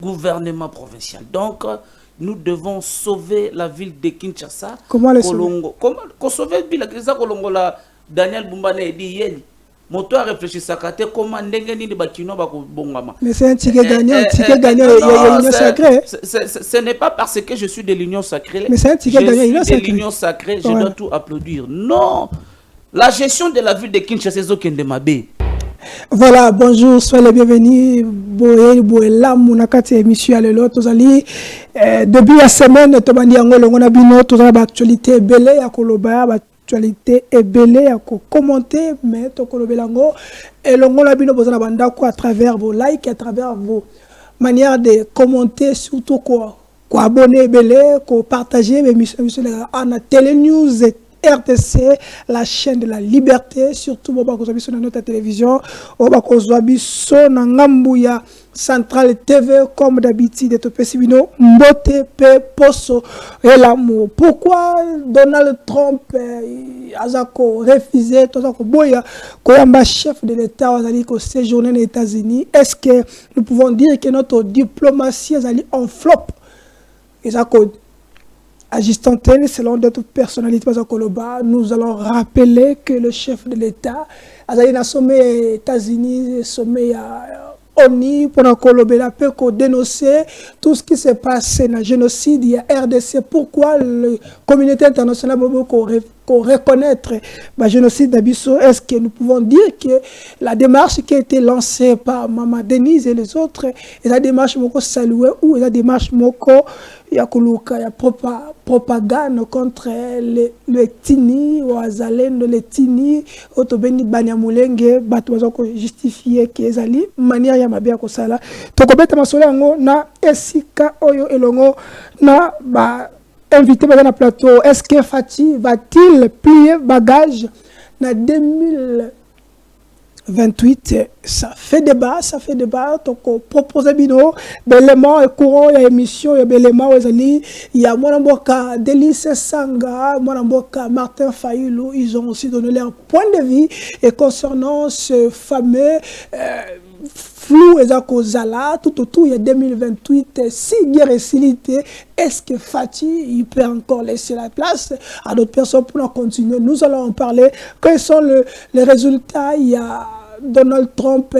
gouvernement provincial. Donc, nous devons sauver la ville de Kinshasa. Comment les sauver? Comment sauver la ville de Kinshasa? Daniel Bumbane dit hier. Moto a réfléchi ça comment ndengeni ni bakino bakobongama. Mais c'est un ticket gagnant, il y a l'union sacrée. Ce n'est pas parce que je suis de l'union sacrée. Mais c'est un ticket gagnant, de l'union sacrée, je dois tout applaudir. Non. La gestion de la ville de Kinshasa c'est Okende Mabe. Voilà, bonjour, soyez les bienvenus. Boela Mounakati émission à l'élo tozali depuis la semaine tobandi angolo ngona bino tozala ba actualité belé ya koloba actualité ebele ya ko commenter mais to kolobelango et longola bino bozana bandako à travers vos likes, à travers vos manières de commenter, surtout quoi abonner belé, ko partager émission en télé news RTC, la chaîne de la liberté, surtout Boba Kozobi sur notre télévision, Boba Kozobi sur Nangambuya Centrale TV, comme d'habitude, de Pesibino, Mbote, Pe, Poso, et l'amour. Pourquoi Donald Trump a refusé, Boya, Koyamba chef de l'État, a séjourné aux États-Unis? Est-ce que nous pouvons dire que notre diplomatie est en flop? Agissant selon d'autres personnalités à Koloba, nous allons rappeler que le chef de l'État a un sommet États-Unis, sommet à ONU, pour Kolobela peut dénoncer tout ce qui s'est passé dans le génocide, il y a RDC. Pourquoi la communauté internationale qu'on reconnaître le génocide d'Abisso? Est-ce que nous pouvons dire que la démarche qui a été lancée par Maman Denise et les autres est la démarche moko saluée ou est la démarche moko ya kuluka ya propagande contre le tini ou azalendo le tini otobeni banyamulenge bato bazoko justifier que ezali manière ya mabia ko sala tokobeta masolo yango na esika oyo elongo na ba invité dans le plateau. Est-ce que Fati va-t-il plier bagage dans 2028? Ça fait débat. Donc, proposer bino, l'élément est courant, il y a émission, il y a l'élément, il y a Mwanamboka, Délice Sanga, Mwanamboka, Martin Fayoulou, ils ont aussi donné leur point de vue et concernant ce fameux flou ezako zala tout autour il y a 2028 si guerre est-ce que Fati il peut encore laisser la place à d'autres personnes pour en continuer? Nous allons en parler. Quels sont les résultats? Il y a Donald Trump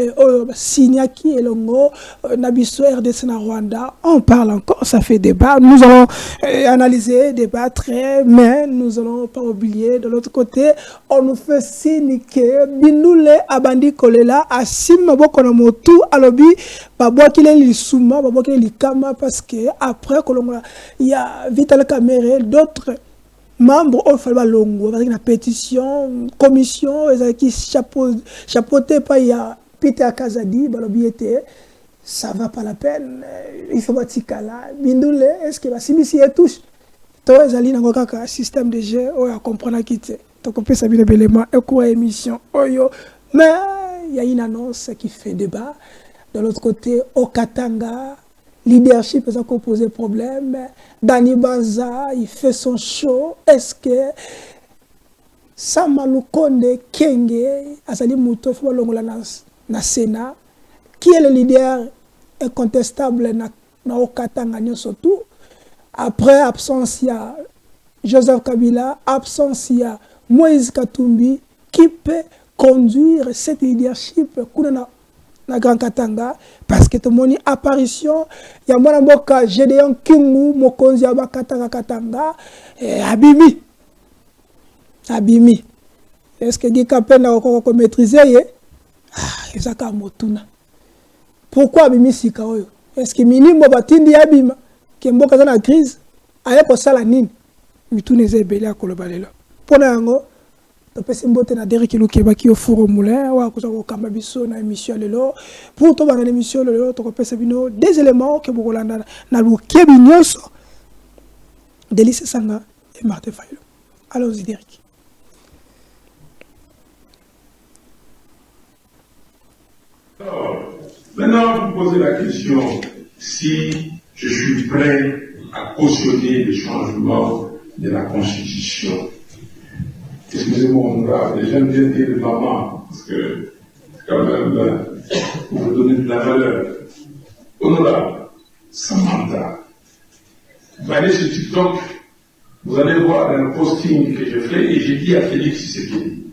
Signaki et Longo Nabiso RDC na Rwanda. On parle encore, ça fait débat. Nous allons analyser, débattre, mais nous allons pas oublier de l'autre côté, on nous fait signe que Binoule Abandi Kolela Asim Bokonamotu Alobi Babwa Kile Lisuma, Babwa Kile Likama, parce que après il y a Vital Kamere, d'autres membres ont fait longo avec la pétition, commission, qui chapeauté par Peter Kazadi, ça va pas la peine. Il faut battre là. Bindoule, est-ce que si ici est touche, toi ezali na ngokaka système de jeu, on a comprendre quitter. Donc on peut savoir les éléments et quoi émission oyo, mais il y a une annonce qui fait débat. De l'autre côté, au Katanga, leadership est encore posé problème. Dani Baza, il fait son show. Est-ce que Samalukonde Kenge, Azali Mouto, na Sénat, qui est le leader incontestable na Okatanga surtout? Après absence, il y a Joseph Kabila, absence, il y a Moïse Katumbi, qui peut conduire cette leadership na Grand Katanga, parce que tout le monde apparition, il y a Mwanamboka, Gédéon Kingu, Mokonzi Aba Katanga, Abimi. Est-ce que Gika Pena va maîtriser? Ah, Isaka Motuna. Pourquoi Abimi Sikaoyo? Est-ce que Minimo Batindi Abima, qui est Mboka dans la crise, aye ko sala nini? Mitune Zebele à Kolobalela. Pour n'ango, topesi mbote na Derek Lukeba qui au four au moulin wa ko ko kamba biso na émission lelo pour to bana émission lelo to ko pesa bino des éléments que bokolanda na lukebi nyonso Délice Sanga et Martin Fayoulou. Allons-y Derek. Alors, maintenant vous posez la question si je suis prêt à cautionner le changement de la Constitution. Excusez-moi, honorable, j'aime bien dire maman, parce que quand même, pour vous donner de la valeur. Honorable, Samantha. Vous allez sur TikTok, vous allez voir un posting que je fais et j'ai dit à Félix Tshisekedi,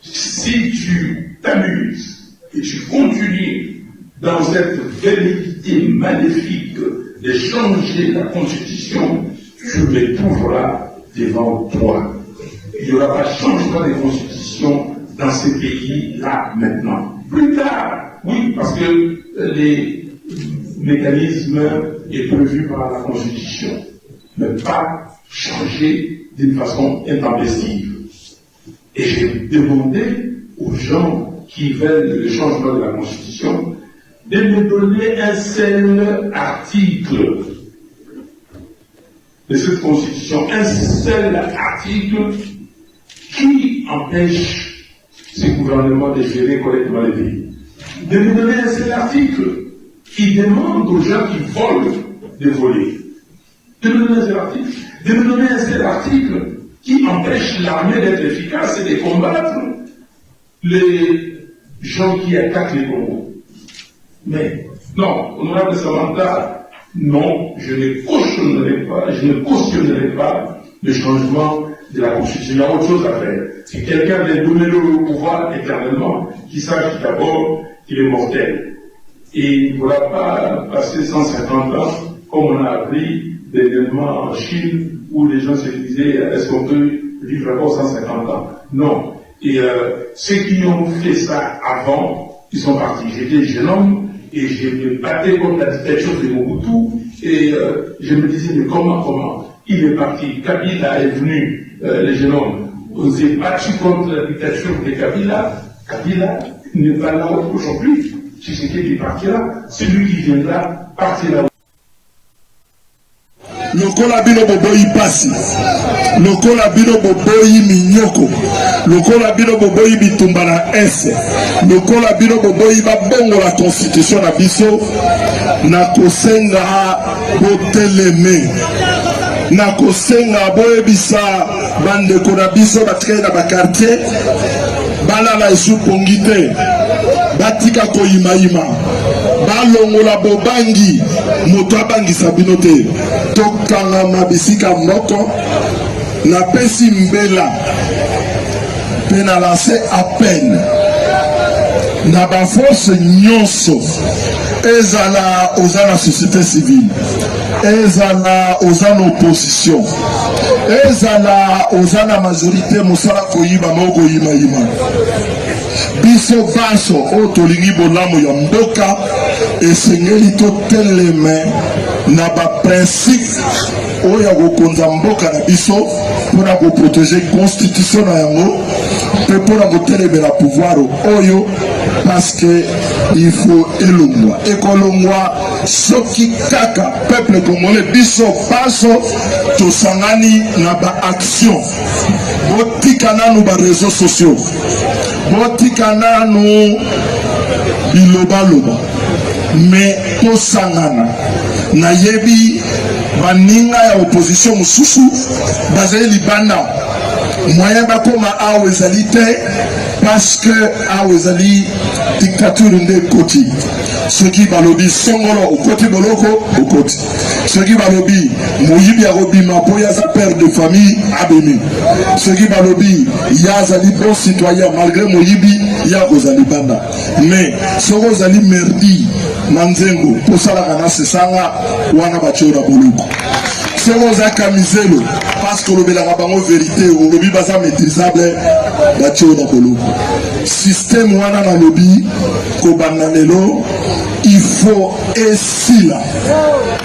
si tu t'amuses et tu continues dans cette velléité maléfique de changer la Constitution, tu me trouveras devant toi. Il n'y aura pas de changement de Constitution dans ces pays-là maintenant. Plus tard, oui, parce que les mécanismes est prévu par la Constitution, mais pas changer d'une façon intempestive. Et j'ai demandé aux gens qui veulent le changement de la Constitution de me donner un seul article de cette Constitution, un seul article qui empêche ce gouvernement de gérer correctement les pays. De me donner un seul article qui demande aux gens qui volent de voler. De me donner un seul article. De me donner un seul article qui empêche l'armée d'être efficace et de combattre les gens qui attaquent les Congos. Mais, non, honorable Samantha, non, je ne cautionnerai pas le changement de la Constitution. Il y a autre chose à faire. Si quelqu'un veut donner le pouvoir éternellement, qu'il sache d'abord qu'il est mortel. Et il ne pourra pas passer 150 ans, comme on a appris dernièrement en Chine, où les gens se disaient, est-ce qu'on peut vivre encore 150 ans? Non. Et ceux qui ont fait ça avant, ils sont partis. J'étais jeune homme et je me battais contre la dictature de Mobutu et je me disais, mais comment il est parti. Kabila est venu, les jeunes hommes. On s'est battu contre la dictature de Kabila. Kabila n'est pas là aujourd'hui. Tshisekedi partira. Celui qui viendra partira. Lokola bino boboyi pasi, lokola bino boboyi minyoko, lokola bino boboyi bitumba na ese, lokola bino boboyi babongo la constitution na biso, na kosenga boteleme, na kosenga boyebisa bandeko na biso batikali na bakartier, balala esu pongi te, batika koyimayima, balongola bobangi, moto abangisa bino te, tokangama bisika moko, na pesi mbela, pe na lance appel, na ba force nyonso, ezala ozana société civile, ezala ozana opposition, ezala ozana majorité mosala koyiba moko yimayima. Biso baso o tolingi bolamu ya mboka esengeli toteleme na ba principe oya kokonza mboka na biso pona ko protéger constitution na yango pe pona ko telemela pouvoir oyo parce que il faut elongwa ekolongwa soki kaka peuple congolais biso baso tosangani na ba action botika nanu ba réseaux sociaux botika nanu bilobaloba mais tosangana na yebi baninga ya opposition mususu bazali libanda moyen bakoma awa ezali te parce que awa ezali dictature nde koti soki balobi songolo okoti boloko okoti soki balobi moyibi akobima po yaza père de famille abemi soki balobi ya azali bon citoyen malgré moyibi ya kozali banda mais soko ozali merdi na nzengo posalaka na sesanga wana batio na boloko soko oza kamizelo parce que olobelaka bango vérité olobi baza maîtrisable batio na boloko système wana na lobi kobanda lelo il faut esila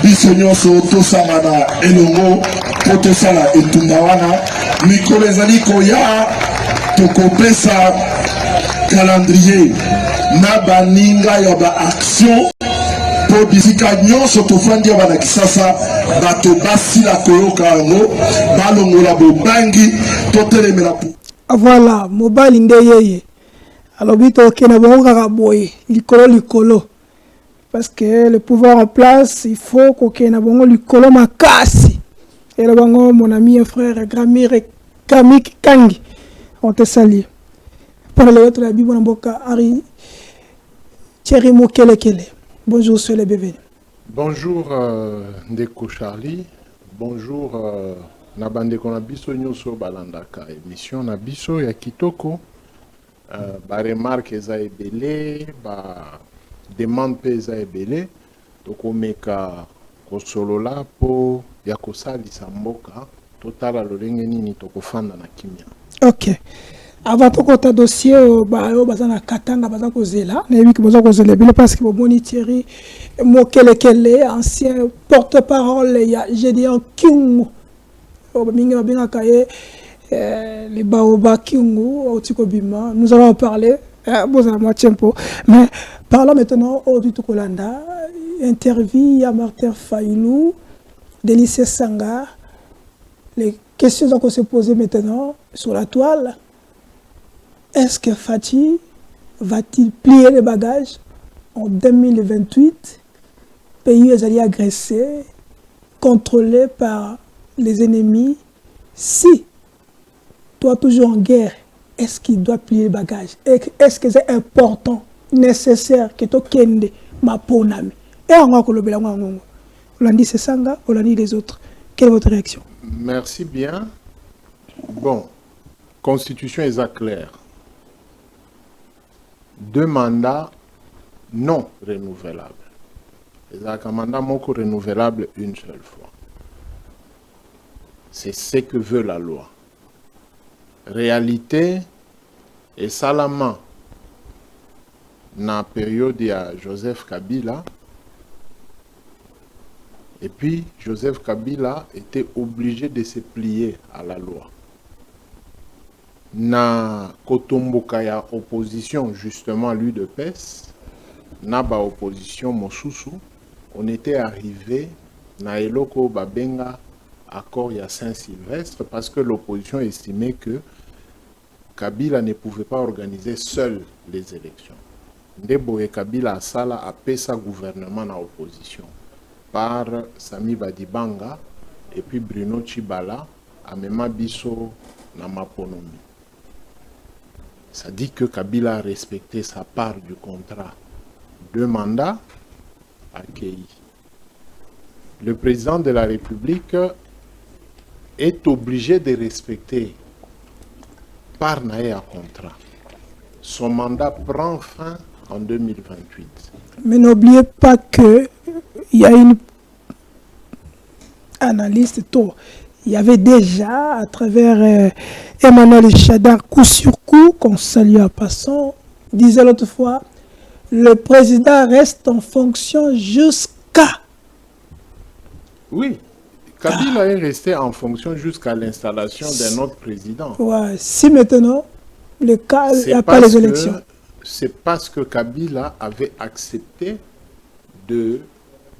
biso nyonso tosangana elongo po tosala etumba wana mikolo ezali koya tokopesa calendrier na baninga ya baaction po bisika nyonso tofandi ya bana kisasa bato basila koyoka yango balongola bobangi totelemela. Voilà, mobali nde yeye alobi tokena bongo kaka boye likolo parce que le pouvoir en place il faut kokena bongo likolo makasi et le bongo mon ami et frère Gramire Kamik Kangi on te salue par le autre la Bible mboka Ari Thierry Mokelekele bonjour sur les bienvenus. Bonjour Ndeko Charlie, bonjour Nabandeko Nabiso Nyoso Balandaka, émission Nabiso ya Kitoko, remarque eza ebele, demande pe eza ebele, tokomeka kosolola po ya kosalisa mboka, totala lolenge nini tokofanda na kimia. Ok. Avant de compter dossier, bazana katanga baza kozela, nebi ki baza kozela bile parce que bomoni Thierry Mokele ancien porte-parole ya Gédéon Kingu. Mingi babinga kaye les Baoba Kingu otiko bima. Nous allons en parler. Bozana moi tempo. Mais parlons maintenant au du Tukolanda, interview à Martin Fayoulou, Délice Sanga. Les questions qu'on se poser maintenant sur la toile. Est-ce que Fatih va-t-il plier les bagages en 2028? Pays est agressé, contrôlé par les ennemis. Si toi toujours en guerre, est-ce qu'il doit plier les bagages? Est-ce que c'est important, nécessaire que tu kende ma ponami? Et on va kolobela ngongo. On dit c'est Sanga, on dit les autres. Quelle est votre réaction? Merci bien. Bon, constitution est claire. 2 mandats non renouvelables. Les mandats moko renouvelable une seule fois. C'est ce que veut la loi. Réalité, et Salama, dans la période de Joseph Kabila, et puis Joseph Kabila était obligé de se plier à la loi. Na kotomboka ya opposition justement l'UDPS, na ba opposition mosusu, on était arrivé na eloko babenga accord ya Saint-Sylvestre parce que l'opposition estimait que Kabila ne pouvait pas organiser seul les élections. Ndeboye Kabila asala apesa gouvernement na opposition par Sami Badibanga et puis Bruno Tshibala amema biso na maponomi. Ça dit que Kabila a respecté sa part du contrat. 2 mandats accueillis. Le président de la République est obligé de respecter par naïa contrat. Son mandat prend fin en 2028. Mais n'oubliez pas qu'il y a une analyste tôt. Il y avait déjà, à travers Emmanuel Chada, coup sur coup, qu'on salue en passant, disait l'autre fois, le président reste en fonction jusqu'à... Oui, Kabila est resté en fonction jusqu'à l'installation d'un autre président. Ouais, si maintenant, le cas, il n'y a pas les élections. C'est parce que Kabila avait accepté de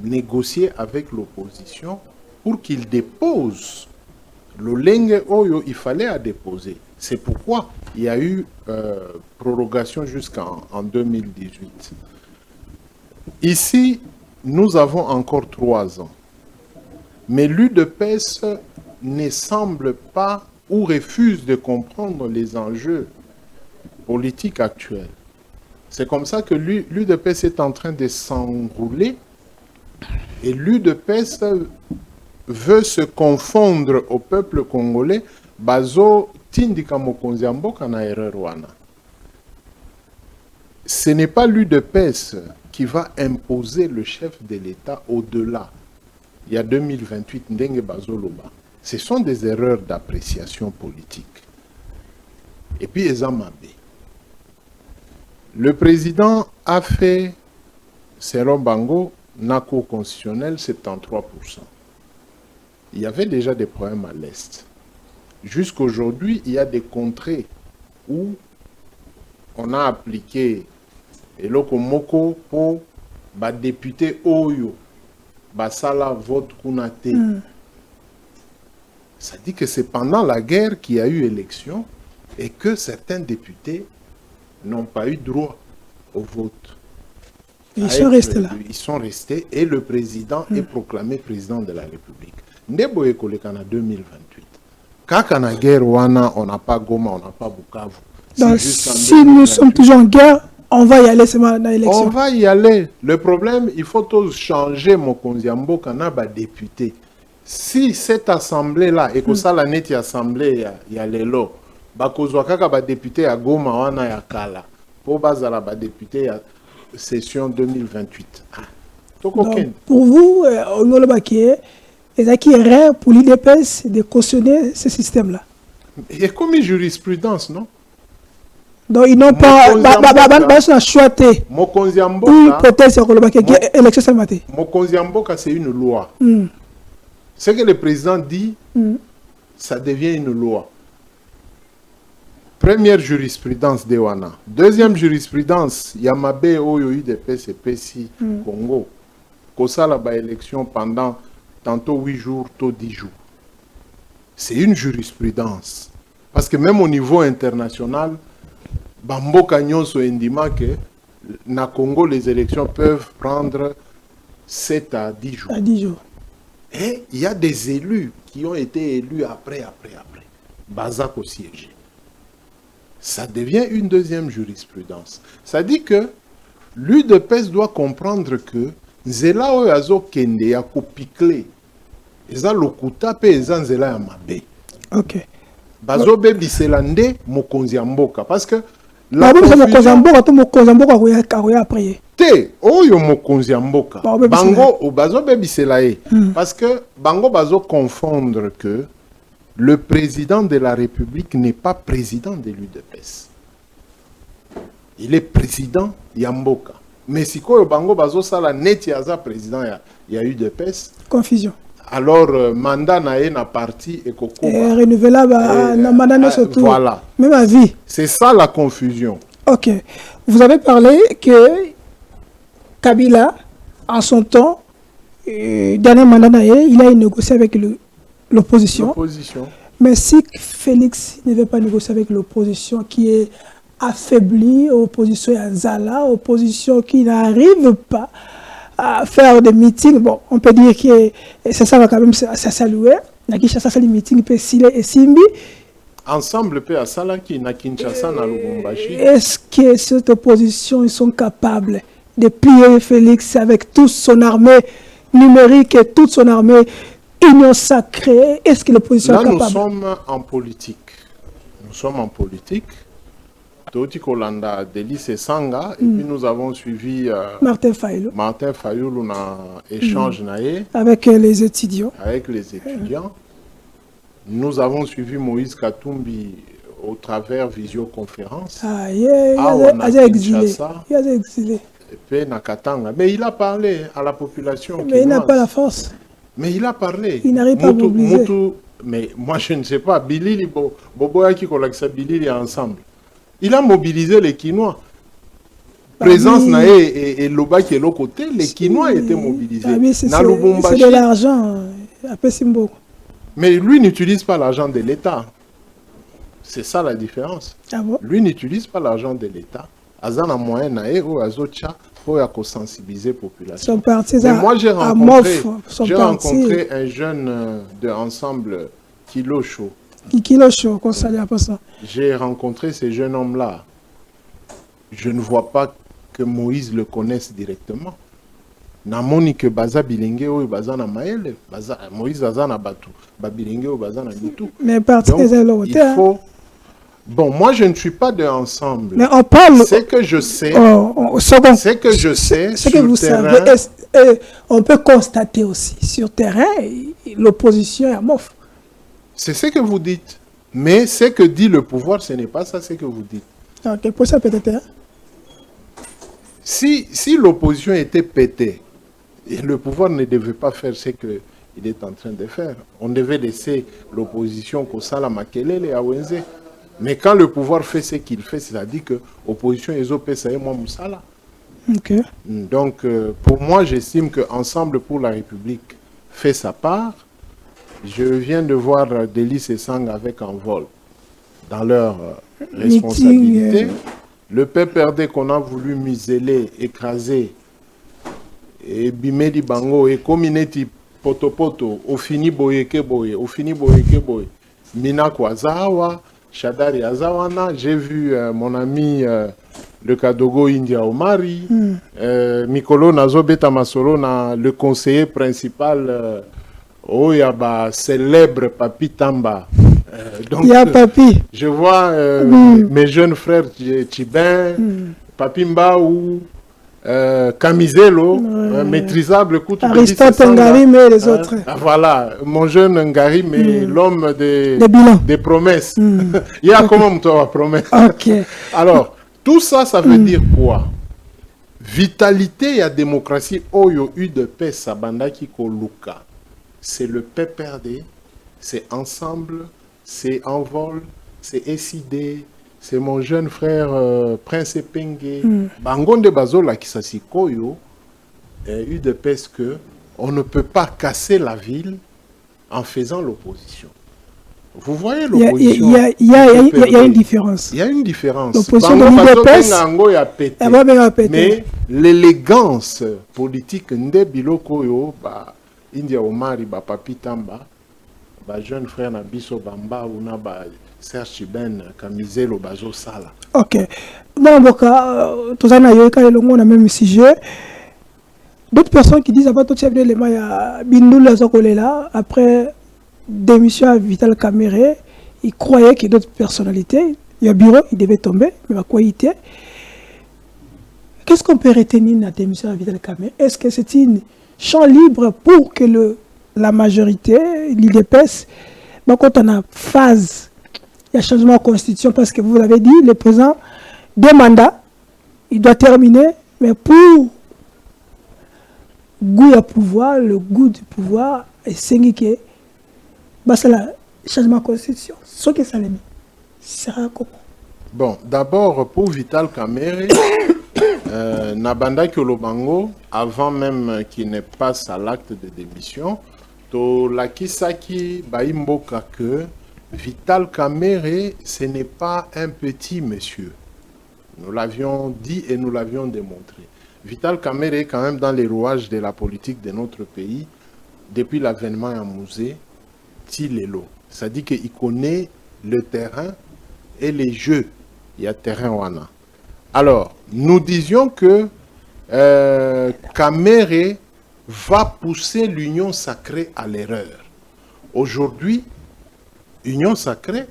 négocier avec l'opposition pour qu'il dépose le Lenge Oyo, il fallait à déposer. C'est pourquoi il y a eu prorogation jusqu'en 2018. Ici, nous avons encore 3 ans. Mais l'UDPS ne semble pas ou refuse de comprendre les enjeux politiques actuels. C'est comme ça que l'UDPS est en train de s'enrouler et l'UDPS veut se confondre au peuple congolais, bazo tindika mokonzi mboka na erreur wana. Ce n'est pas l'UDPS qui va imposer le chef de l'État au-delà. Il y a 2028 ndenge bazo loba. Ce sont des erreurs d'appréciation politique. Et puis Ezamabe. Le président a fait, selon Bango, na Cour constitutionnelle, 73%. Il y avait déjà des problèmes à l'Est. Jusqu'aujourd'hui, il y a des contrées où on a appliqué eloko moko pour ba député Oyo, basala vote kunate. Ça dit que c'est pendant la guerre qu'il y a eu élection et que certains députés n'ont pas eu droit au vote. Ils sont restés là. Ils sont restés et le président est proclamé président de la République. Ndeboye kolekana 2028. Kaka na guerre wana, on n'a pas Goma, on n'a pas Bukavu. Donc, si nous sommes toujours en guerre, On va y aller seulement dans l'élection. On va y aller. Le problème, il faut tous changer mon konziambo kana ba député. Si cette assemblée-là, et que ça la neti assemblée ya lelo, ba kozwa kaka ba député ya Goma wana ya kala, po bazala ba député ya session 2028. Donc, pour vous, on a le baquet, et qui est rare pour l'IDPS de cautionner ce système-là. Il y a comme une jurisprudence, non? Donc, ils n'ont pas choisi. Mokonzi Ou peut-être c'est le baquet qui est élection ce matin. Mokonzi Mboka, c'est une loi. Ce que le président dit, ça devient une loi. Première jurisprudence de Wana. Deuxième jurisprudence, Yamabe Oyo UDPS et PSI Congo. Kosa la ba élection pendant tantôt 8 jours, tantôt 10 jours. C'est une jurisprudence. Parce que même au niveau international, Bamboka Nyonso indima que na Congo, les élections peuvent prendre 7 à 10 jours. À 10 jours. Et il y a des élus qui ont été élus après. Bazak au siège. Ça devient une deuxième jurisprudence. Ça dit que l'UDPS doit comprendre que Nzela Oyazo Kende ya kopikle. Eza lokuta pe eza nzela ya mabe. Ok. Bazo bebiselande mokonzi ya mboka. Parce que la mokonzi mboka après. Te, oyo mokonzi ya mboka. Bango o bazo bebiselaye. Parce que bango bazo confondre que le président de la République n'est pas président de l'UDPS. Il est président Yamboka. Mais si quoi bango bazo sala neti aza président ya UDPS. Confusion. Alors mandat na parti et koko. Renouvelable na mandat surtout. Voilà. Même à vie. C'est ça la confusion. Ok. Vous avez parlé que Kabila, en son temps, dernier mandat, il a négocié avec l'opposition. Mais si Félix ne veut pas négocier avec l'opposition qui est affaiblie, opposition à Zala, opposition qui n'arrive pas à faire des meetings, bon, on peut dire que ça va quand même ça saluer. Ça fait des meetings, peut et Simbi. Ensemble, peut à Salaki, na Kinshasa, na Lubumbashi. Est-ce que cette opposition, ils sont capables de plier Félix avec toute son armée numérique et toute son armée union sacrée? Est-ce que l'opposition est capable? Là, nous sommes en politique. Nous sommes en politique. Toti Kolanda, Délice Sanga, et puis nous avons suivi Martin Fayulu. Martin Fayulu, on a échange avec les étudiants. Avec les étudiants. Nous avons suivi Moïse Katumbi au travers visioconférence. Il a exilé. Il a exilé. Et puis Nakatanga. Mais il a parlé à la population. Mais il n'a pas la force. Mais il a parlé. Il n'arrive pas à mobiliser. Mais moi je ne sais pas. Bilili, Boboya qui collecte Bilili ensemble. Il a mobilisé les Quinois. Présence Naé et Loba qui est l'autre côté, les Quinois étaient mobilisés. C'est de l'argent. Mais lui n'utilise pas l'argent de l'État. C'est ça la différence. Ah bon? Lui n'utilise pas l'argent de l'État. Azana moyen Naé ou Azocha pour sensibiliser la population. Son parti, moi j'ai rencontré un jeune de ensemble Kilo Show. J'ai rencontré ce jeune homme-là. Je ne vois pas que Moïse le connaisse directement. Namoni que Baza Bilingue ou Baza na Maël, Moïse Baza na Batu, Babilingue ou Baza na Bitou. Mais parti il faut. Bon, moi je ne suis pas de ensemble. Mais on parle. C'est que je sais. C'est que je sais. Ce que vous savez, on peut constater aussi sur terrain, l'opposition est à mof. C'est ce que vous dites. Mais ce que dit le pouvoir, ce n'est pas ça ce que vous dites. Ok, pour ça peut-être. Si l'opposition était pétée, et le pouvoir ne devait pas faire ce qu'il est en train de faire, on devait laisser l'opposition qu'au Sala Makelele et à Wenze. Mais quand le pouvoir fait ce qu'il fait, c'est-à-dire que l'opposition est au PSA et moi Moussala. Okay. Donc, pour moi, j'estime que Ensemble pour la République fait sa part. Je viens de voir Délice et Sang avec un vol dans leur responsabilité. Le PPRD qu'on a voulu museler, écraser, et Bimedi Bango, et Komineti Potopoto, au fini Boyeke Boye, Minako Azawa, Shadari Azawana. J'ai vu mon ami le Kadogo India Omari, Mikolo Nazo Beta Masolo, le conseiller principal, Oyaba, célèbre Papi Tamba. Donc, Papi. Je vois mes jeunes frères Tchibin, Papi Mbaou, Camizelo, maîtrisable Aristote Ngari, mais les autres. Voilà, mon jeune Ngari, mais l'homme des promesses. Il y a comment tu promesse. Okay. Alors, tout ça, ça veut dire quoi? Vitalité et démocratie, Oyo UDP, Sabandaki Koluka. C'est le PPRD, c'est Ensemble, c'est Envol, c'est SID, c'est mon jeune frère Prince Epengue. Bangonde Bazola Kisasikoyo, UDPS que on ne peut pas casser la ville en faisant l'opposition. Vous voyez l'opposition. Il y a une différence. Il y a une différence. L'opposition de l'UDPS, mais l'élégance politique de Biloko yo, India Omari, Papi Tamba, jeune frère Nabiso Bamba ou Naba Serge Ben Kamizelo Bazo Sala. Ok. Dans le cas, tous en ayant on a même sujet. D'autres personnes qui disent avant tout chef de l'élément, il y a Bindoula Zokolela, après démission à Vital Kamere, il croyait qu'il y a d'autres personnalités. Il y a un bureau, il devait tomber, mais à quoi il était. Qu'est-ce qu'on peut retenir de la démission à Vital Kamere? Est-ce que c'est un champ libre pour que la majorité, l'IDPS, quand on a phase, il y a changement de constitution, parce que vous l'avez dit, le président, 2 mandats, il doit terminer, mais pour goût à pouvoir, le goût du pouvoir, et c'est que c'est le changement de constitution. Ce que ça l'est mis, sera comment? Bon, d'abord, pour Vital Kamere, Nabanda Kyolobango, avant même qu'il ne passe à l'acte de démission, to la Kisaki Baimboka que Vital Kamere, ce n'est pas un petit monsieur. Nous l'avions dit et nous l'avions démontré. Vital Kamere est quand même dans les rouages de la politique de notre pays depuis l'avènement à Musée Tilelo. C'est-à-dire qu'il connaît le terrain et les jeux. Il y a terrain wana. Alors, nous disions que Kamere va pousser l'union sacrée à l'erreur. Aujourd'hui, union sacrée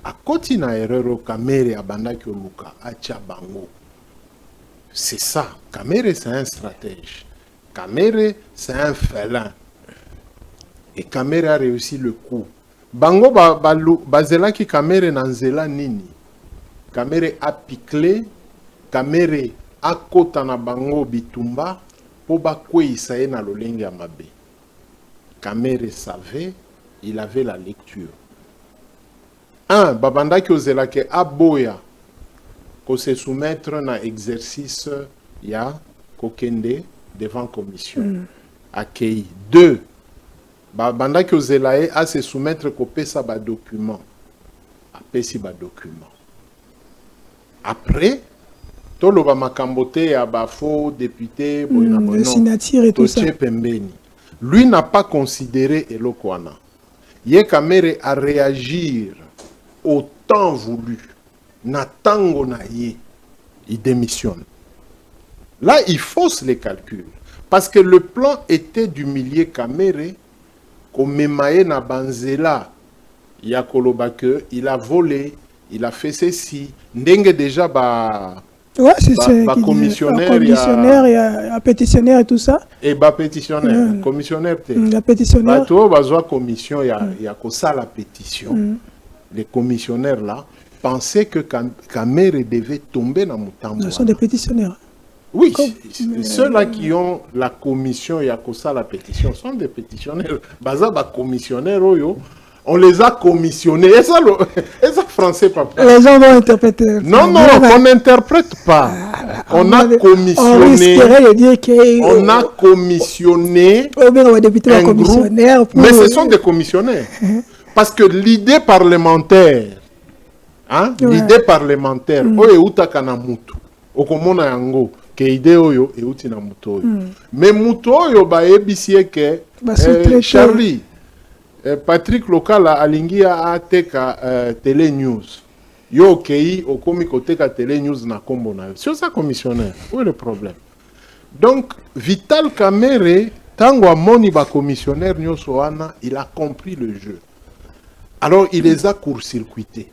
a continué à erreur au Kamere à Bandaki Oluka, à Tchabango. C'est ça. Kamere, c'est un stratège. Kamere, c'est un félin. Et Kamere a réussi le coup. Bango bazela ki Kamere nanzela nini. Kamere a piclé. Kamere a kota na bango bitumba. Po ba kwei na lolenge ya mabe. Kamere savait, il avait la lecture. Babanda ki ozela ke aboya ko se soumettre na exercice ya kokende devant commission. Accueilli. 2. Babanda ki ozela a se soumettre ko pesa ba document. A pesi ba document. Après, tout le makambote à faux député, signature et tout ça. Lui n'a pas considéré Elokwana. Yekamere a réagir au temps voulu. Natango na ye, il démissionne. Là, il fausse les calculs. Parce que le plan était d'humilier Kamere, comme Memae na Banzela, Yakolobake, il a volé, il a fait ceci. Ndenge déjà ouais, c'est commissionnaire, il y a pétitionnaire et tout ça. Et pétitionnaire, commissionnaire. La pétitionnaire. Toi, besoin commission, il y a ça la pétition. Les commissionnaires là pensaient que Kamere devait tomber dans Mutambo. Ce sont des pétitionnaires. Oui, ceux-là qui ont la commission, il y a ça la pétition, sont des pétitionnaires. Bazaba commissionnaires, on les a commissionnés. Et ça, français, papa. Les gens vont interpréter. Non, on n'interprète pas. On a commissionné. On a commissionné un groupe. Mais ce sont des commissionnaires. Parce que l'idée parlementaire, l'idée parlementaire, mais muto ba ebisie ke Charlie Patrick Local a Alingia a teka Télé News Yo okei okomi koteka télé news na kombo na yo. C'est ça commissionnaire. Où est le problème? Donc Vital Kamerhe tango amoni ba commissionnaire nyonso wana, il a compris le jeu. Alors il les a court-circuités.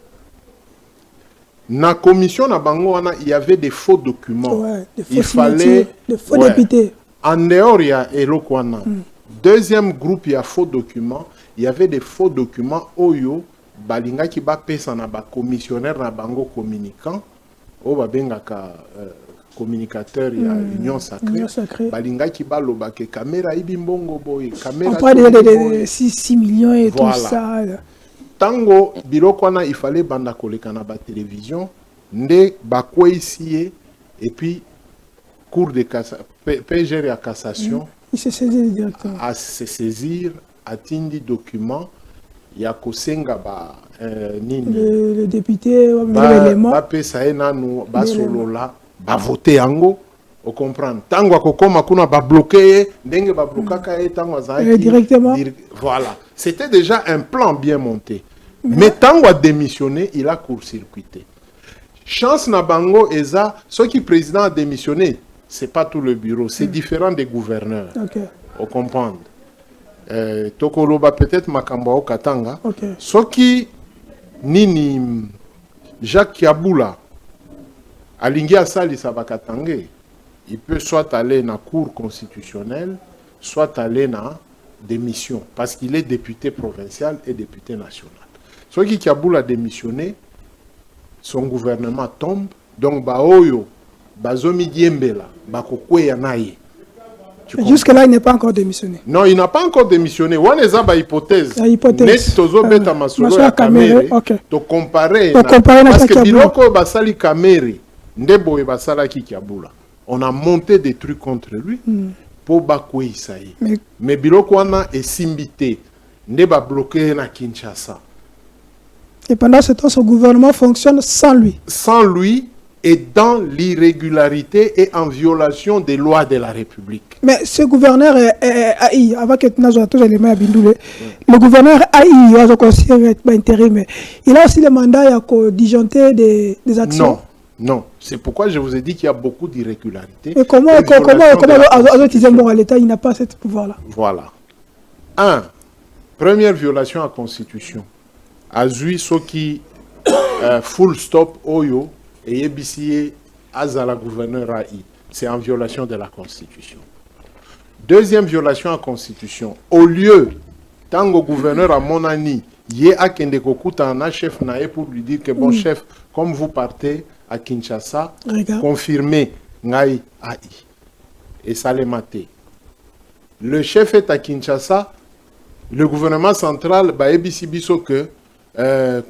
Na commission na bango wana, il y avait des faux documents. Ouais, des faux il fallait des faux députés. En dehors, il y a Elokwana. Deuxième groupe, il y a faux documents. Il y avait des faux documents. Oyo, balinga ki ba pesa na ba commissionnaire na bango communicant. O ba benga ka communicateur ya Union Sacrée. Balinga ki ba loba ke caméra ibimbongo boy. Caméra. On parle de 6 millions et voilà. Tout ça. Tango bilokwana, il fallait banda koleka na ba télévision. Nde ba ici et puis cour de cassation, PGR à cassation. Il se saisit directement. À se saisir, à tindi document, il y a kosenga ba nini. Le député, l'élément. Ba pesa ena nou ba solola, ba voter ango. Vous comprenez? Tango akokoma kuna ba bloquer, ndenge ba blokaka e tango azaki. Directement. Voilà. C'était déjà un plan bien monté. Mais tango a démissionné, il a court-circuité. Chance na bango eza, ceux qui président a démissionné, c'est pas tout le bureau, c'est différent des gouverneurs. Okay. Vous comprenez? Tokoloba peut-être makambo au Katanga. Okay. Ceux qui nini Jacques Kiabula alingi asali sabakatangé, il peut soit aller dans la cour constitutionnelle, soit aller dans démission, parce qu'il est député provincial et député national. Ceux qui Kiabula a démissionné, son gouvernement tombe, donc Baoyo, Bazomi Diembela, Bakokwe Yanaye. Jusque-là, il n'est pas encore démissionné. Non, il n'a pas encore démissionné. On est à hypothèse. La hypothèse. Net tozo beta masolo ya Kamerhe. To comparer. Parce que biloko basali Kamerhe, ndebo basala ki Kiabula. On a monté des trucs contre lui pour bakwe isaïe. Mais biloko wana est simbité. Ndeba bloqué na Kinshasa. Et pendant ce temps, son gouvernement fonctionne sans lui. Sans lui et dans l'irrégularité et en violation des lois de la République. Mais ce gouverneur AI, avant que tu n'aies tous les éléments à Bindoulé, le gouverneur AI, il a considéré intérim. Il a aussi le mandat de disjoncter des actions. Non, non. C'est pourquoi je vous ai dit qu'il y a beaucoup d'irrégularités. Mais comment l'État, il n'a pas ce pouvoir-là? Voilà. Première violation à la Constitution. Azui Soki full stop Oyo et Yebisiye Azala gouverneur AI. C'est en violation de la Constitution. Deuxième violation à la Constitution. Au lieu, tango gouverneur à Monani, yé akende kokuta na chef nae pour lui dire que bon chef, comme vous partez à Kinshasa, confirmez ngai AI. Et ça les maté. Le chef est à Kinshasa, le gouvernement central, bah ebisibiso que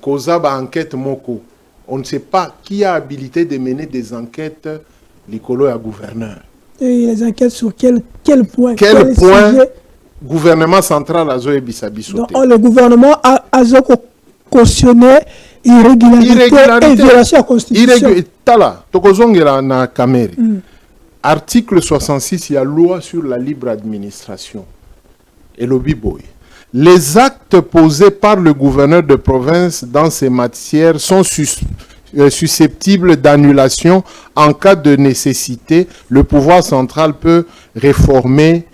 causa ba enquête moko. On ne sait pas qui a habilité de mener des enquêtes l'icolo à gouverneur. Et les enquêtes sur quel point? Quel point sujet? Gouvernement central a zoé bisabiso. Donc le gouvernement a cautionné irrégularité et violation de la Constitution. Tala, tokozongela na Kamerhe. Article 66, il y a loi sur la libre administration. Et le biboy. Les actes posés par le gouverneur de province dans ces matières sont susceptibles d'annulation en cas de nécessité. Le pouvoir central peut réformer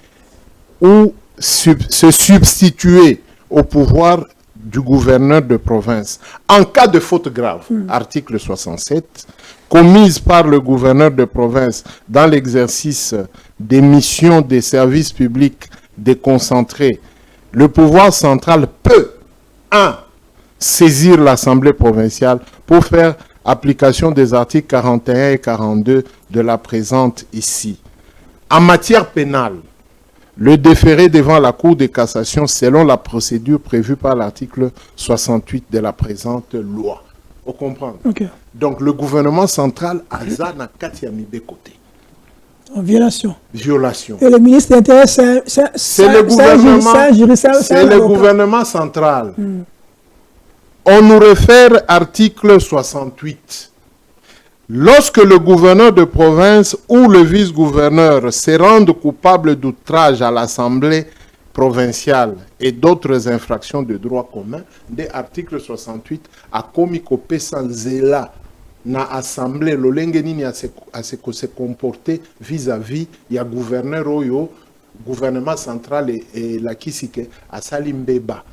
ou se substituer au pouvoir du gouverneur de province. En cas de faute grave, article 67, commise par le gouverneur de province dans l'exercice des missions des services publics déconcentrés, le pouvoir central peut, saisir l'Assemblée provinciale pour faire application des articles 41 et 42 de la présente ici. En matière pénale, le déféré devant la Cour de cassation selon la procédure prévue par l'article 68 de la présente loi. Vous comprenez? Okay. Donc le gouvernement central a na Katiamibe côté. En violation. Violation. Et le ministre de l'Intérieur, c'est le gouvernement. C'est le gouvernement central. On nous réfère article 68. Lorsque le gouverneur de province ou le vice-gouverneur se rendent coupables d'outrage à l'Assemblée provinciale et d'autres infractions de droit commun, des articles 68 à Komiko Pesanzela na assemblée lolenge nini à se comporter vis-à-vis il y a gouverneur oyo gouvernement central et la Kisike à Salimbeba.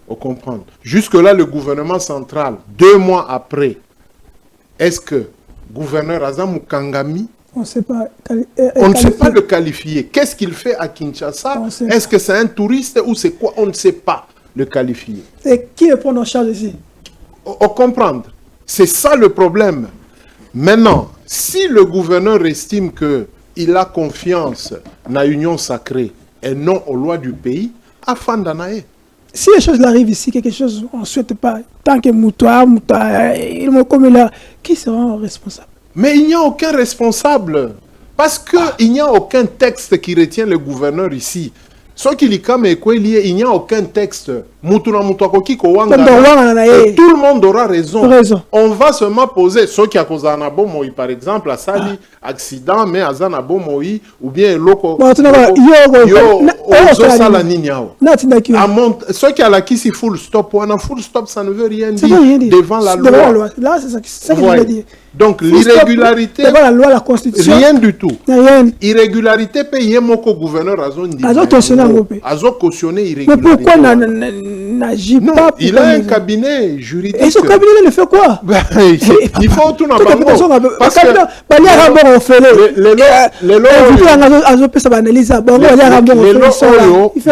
Vous comprenez? Jusque là le gouvernement central 2 mois après, est-ce que gouverneur Azam Kangami, on ne sait pas. On ne sait pas le qualifier. Qu'est-ce qu'il fait à Kinshasa? Est-ce que c'est un touriste ou c'est quoi? On ne sait pas le qualifier. Et qui le prend en charge ici? On comprendre. C'est ça le problème. Maintenant, si le gouverneur estime qu'il a confiance dans l'union sacrée et non aux lois du pays, afin d'anaïe. Si les choses arrivent ici, quelque chose on ne souhaite pas, tant que Moutoua, il me comme là, qui sera responsable? Mais il n'y a aucun responsable. Parce qu'il n'y a aucun texte qui retient le gouverneur ici. Ce qui il n'y a aucun texte. Tout le monde aura raison. On va seulement poser ce qui a causé un Moi, par exemple, à Sali, accident, mais à Zanabo Moi, ou bien Loko. Ce qui a la qui full stop, ça ne veut rien dire devant la loi. Là, c'est ça que je veux dire. Donc l'irrégularité, la loi, la constitution, rien du tout. Rien. Irrégularité, paye moko gouverneur Azo cautionné irrégularité. Mais pourquoi n'agit pas? Il a un cabinet juridique. Et ce cabinet, il fait quoi? Il faut tout n'importe quoi. Parce que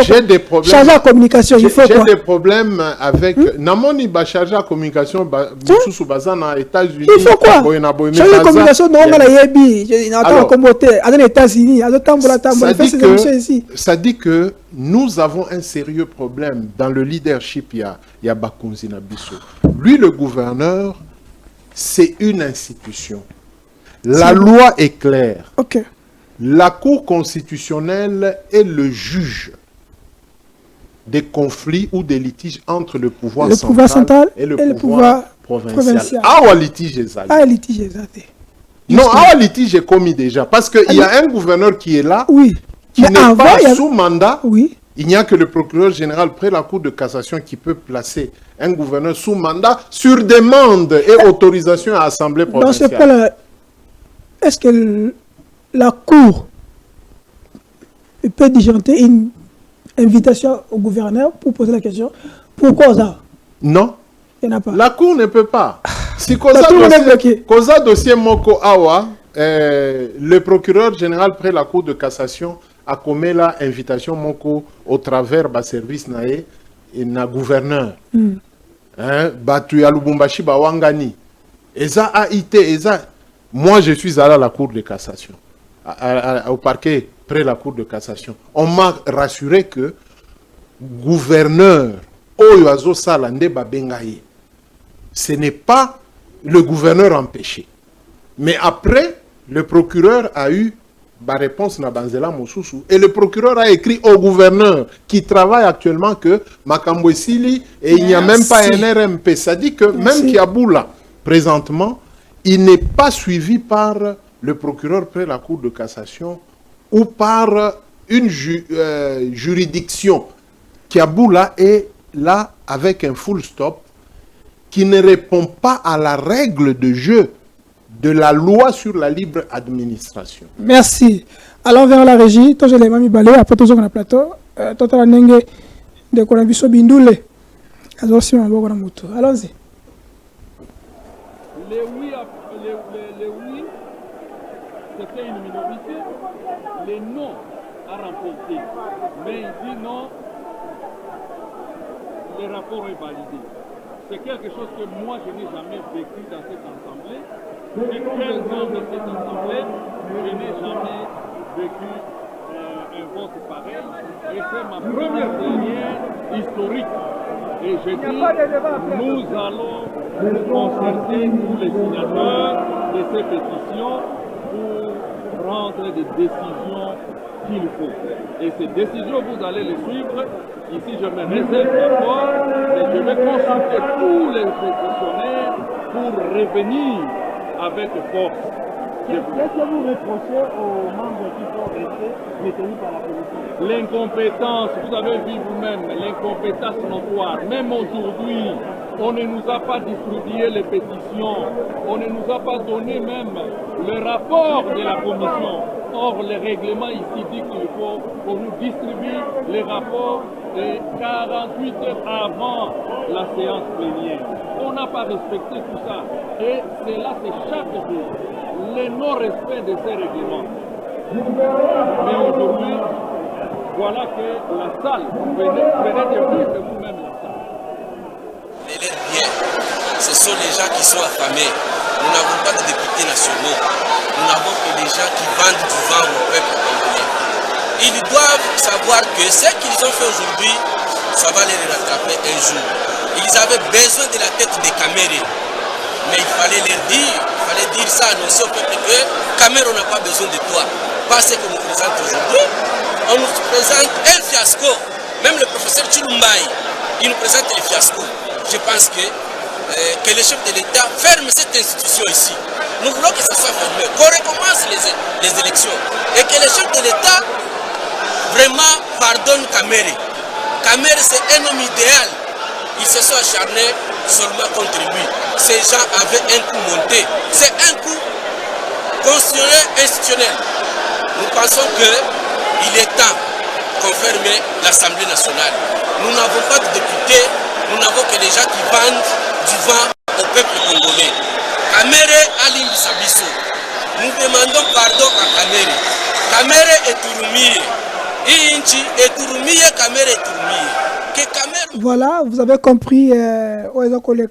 j'ai des problèmes. Chargé à communication, il faut quoi? J'ai des problèmes avec Namoni ba chargé à communication sous Bazana États-Unis. Il faut quoi? Chargé à communication, non, on a yebi. Ça dit que nous avons un sérieux problème dans le leadership. Il y a Bakunzi Nabiso. Lui, le gouverneur, c'est une institution. La loi est claire. Okay. La Cour constitutionnelle est le juge des conflits ou des litiges entre le pouvoir central et le pouvoir provincial. Ah, litige exact. Ah, litige exact. Non, litige est commis déjà. Parce qu'il y a un gouverneur qui est là, oui, qui n'est pas sous mandat. Oui. Il n'y a que le procureur général près la Cour de cassation qui peut placer un gouverneur sous mandat sur demande et autorisation à l'Assemblée provinciale. Est-ce que la Cour peut disjoncter une invitation au gouverneur pour poser la question? Pourquoi ça? Non. Il n'y en a pas. La Cour ne peut pas. Si causa dossier Moko Awa, le procureur général près la Cour de cassation a commis la invitation Moko au travers du service nae et na gouverneur. Batu ya Lubumbashi ba wangani. Eza AIT, eza. Moi je suis allé à la Cour de cassation, au parquet près la Cour de cassation. On m'a rassuré que gouverneur Oyoazo Salande Babengaye, ce n'est pas le gouverneur empêché. Mais après, le procureur a eu ma réponse na Banzela Mosusu et le procureur a écrit au gouverneur qui travaille actuellement que Makambo Esili et il n'y a même pas un RMP. Ça dit que même Kiaboula, présentement, il n'est pas suivi par le procureur près la Cour de cassation ou par une juridiction. Kiaboula est là avec un full stop qui ne répond pas à la règle de jeu de la loi sur la libre administration. Merci. Allons vers la régie. Toi, je l'ai mis balé. Après, tout sur le plateau. Toi, tu as n'engue de Konabiso Bindoule. Allons-y. Les oui, c'était une minorité. Les non a remporté. Mais il dit non, le rapport est validé. C'est quelque chose que moi, je n'ai jamais vécu dans cette assemblée. J'ai 15 ans dans cette assemblée, je n'ai jamais vécu un vote pareil. Et c'est ma première plénière historique. Et je dis, nous allons concerter tous les signateurs de ces pétitions pour prendre des décisions qu'il faut. Et ces décisions, vous allez les suivre. Ici, je me réserve d'accord, mais je vais consulter tous les pétitionnaires pour revenir avec force. Qu'est-ce que vous reprochez aux membres qui sont restés détenus par la commission? L'incompétence, vous avez vu vous-même, l'incompétence notoire. Même aujourd'hui, on ne nous a pas distribué les pétitions, on ne nous a pas donné même le rapport de la commission. Or, le règlement ici dit qu'il faut qu'on nous distribue les rapports 48 heures avant la séance plénière. On n'a pas respecté tout ça. Et cela, c'est chaque jour. Le non-respect de ces règlements. Mais aujourd'hui, voilà que la salle, venez de vivre vous-même la salle. Les biens, ce sont les gens qui sont affamés. Nous n'avons pas de députés nationaux. Nous n'avons que les gens qui vendent du vent au peuple congolais. Ils doivent savoir que ce qu'ils ont fait aujourd'hui, ça va les rattraper un jour. Ils avaient besoin de la tête des Camérés. Mais il fallait leur dire ça, annoncer au peuple que Caméré, on n'a pas besoin de toi. Pas ce que nous présente aujourd'hui. On nous présente un fiasco. Même le professeur Chilumbaï, il nous présente un fiasco. Je pense que le chef de l'État ferme cette institution ici. Nous voulons que ça soit fermé, qu'on recommence les élections. Et que le chef de l'État vraiment pardonne Caméré. Caméré, c'est un homme idéal. Ils se sont acharnés seulement contre lui. Ces gens avaient un coup monté. C'est un coup constitutionnel, institutionnel. Nous pensons qu'il est temps qu'on ferme l'Assemblée nationale. Nous n'avons pas de députés, nous n'avons que les gens qui vendent du vent au peuple congolais. Caméré Alim Sabiso. Nous demandons pardon à Caméré. Caméré est Touroumie. Inchi est Touroumie, Caméré est Touroumie. Voilà, vous avez compris, l'Assemblée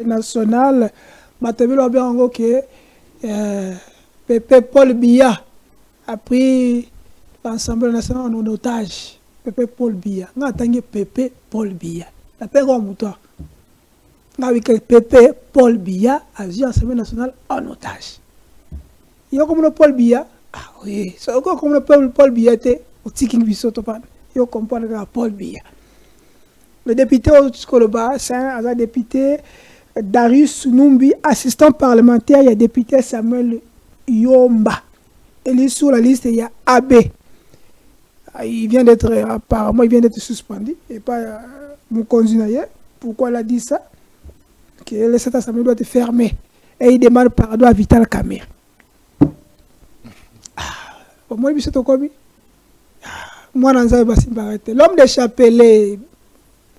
nationale, Matébilo a bien que Pépé Paul Biya a pris l'Assemblée nationale en otage. Pépé Paul Biya. On a attendu Pépé Paul Biya. La paix est mouton. On a vu que Pépé Paul Biya a vu l'Assemblée nationale en otage. Il y a comme le Paul Biya. Ah oui, c'est encore comme le Paul Biya était au Tiking Bissotopan. Il y a comme Paul Biya. Le député au Skoloba, c'est un député Darius Numbi, assistant parlementaire. Il y a député Samuel Yomba. Et sur la liste, il y a Abbé. Il vient d'être, apparemment, il vient d'être suspendu. Et pas mon consulat. Pourquoi il a dit ça? Que cette assemblée doit être fermée. Et il demande pardon à Vital Kamerhe. Moi, je suis commis. Moi, l'homme de Chapelet.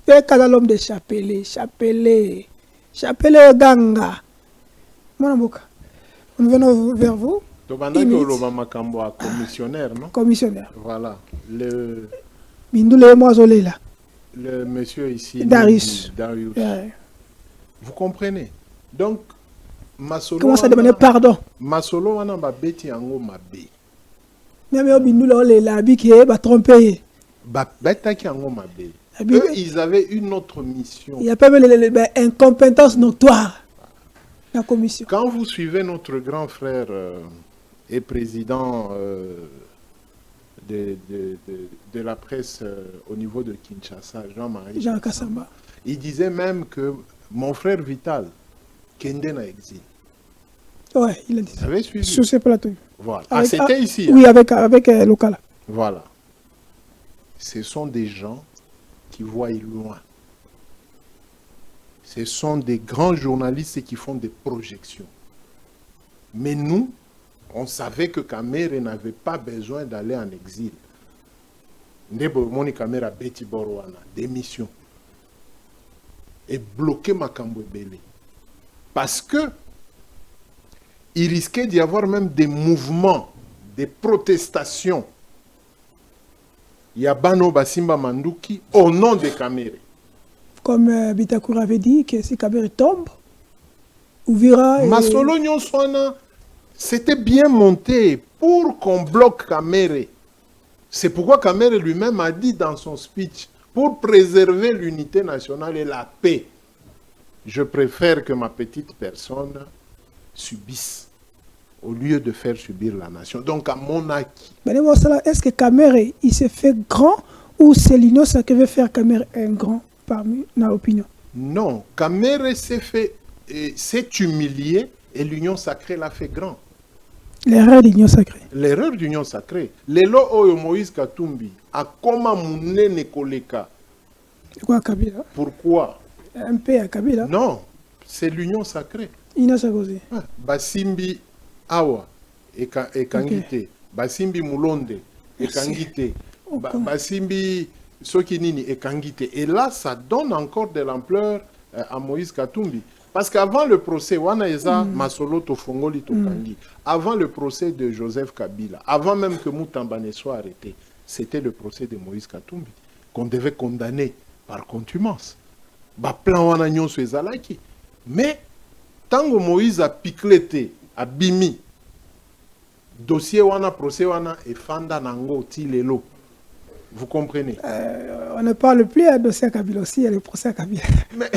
L'homme de Chapelet. Chapelet Ganga. Nous venons vers vous. Commissionnaire, non? Commissionnaire. Voilà. Le monsieur ici, Darius. Ouais. Vous comprenez? Donc, Masolo. Comment ça demander pardon? Masolo, on a bêti en haut, ma bé. Même si la bi qui est trompé. Eux, ils avaient une autre mission. Il y a pas même incompétence notoire. La commission. Quand vous suivez notre grand frère et président de la presse au niveau de Kinshasa, Jean Kassamba, il disait même que mon frère Vital, Kende na exil. Ouais, il a dit ça. Vous avez suivi? Sur ces plateaux. Voilà. Ah, c'était ici. Oui, avec local. Voilà. Ce sont des gens qui voient loin. Ce sont des grands journalistes qui font des projections. Mais nous, on savait que Caméré n'avait pas besoin d'aller en exil. Moni Caméré a Betty Borwana, démission. Et bloqué Makambo Ebele. Parce que il risquait d'y avoir même des mouvements, des protestations. Il y a Bano Basimba Manduki au nom de Caméré. Comme Bitakour avait dit, que si Caméré tombe, Ouvira... Masolo Nyonswana, c'était bien monté pour qu'on bloque Caméré. C'est pourquoi Caméré lui-même a dit dans son speech, pour préserver l'unité nationale et la paix, je préfère que ma petite personne subisse au lieu de faire subir la nation. Donc, à mon acquis. Est-ce que Caméré, il s'est fait grand ou c'est l'Union qui veut faire Caméré un grand parmi nos opinions? Non, Caméré s'est humilié et l'Union sacrée l'a fait grand. L'erreur d'union sacrée. L'erreur d'union sacrée. Lelo oyo Moïse Katumbi a koma munene koleka. C'est quoi Kabila? Pourquoi? Un peu à Kabila. Non, c'est l'union sacrée. Ina Sarkozy. Basimbi awa ekangite. Basimbi mulonde ekangite. Basimbi sokinini ekangite. Et là, ça donne encore de l'ampleur à Moïse Katumbi. Parce qu'avant le procès, wana eza masolo to fongoli to kangi. Avant le procès de Joseph Kabila, avant même que Moutambane soit arrêté, c'était le procès de Moïse Katumbi qu'on devait condamner par contumace. Ba plan wana nyonso ezalaki. Mais tango Moïse a picleté, a bimi, dossier wana, procès wana, et fanda nango ti lelo. Vous comprenez? On ne parle plus à dossier à Kabila aussi, il y a le procès à Kabila. Mais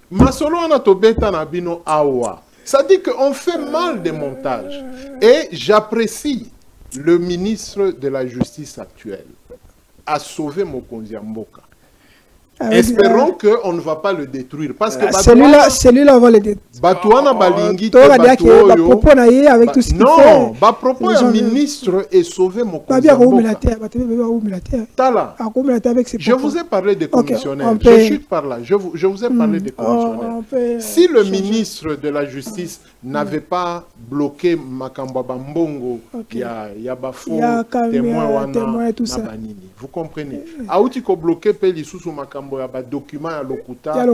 masolo wana tobeta na bino awa. Ça dit qu'on fait mal des montages. Et j'apprécie le ministre de la Justice actuel à sauver Mokonzi Mboka. Espérons qu'on ne va pas le détruire. Parce que celui-là, on va le détruire. Batouana Balingi, avec tout ce qu'il fait. Non, propos un ministre et sauver Mokonzi Mboka. Tala, je vous ai parlé des commissionnaires. Je chute par là. Je vous ai parlé des commissionnaires. Si le ministre de la Justice n'avait pas bloqué Makamba Bambongo, il y a Bafo, témoin et tout ça. Vous comprenez? Aoutiko bloqué Peli sous Makambo, il y a des documents à Lokuta.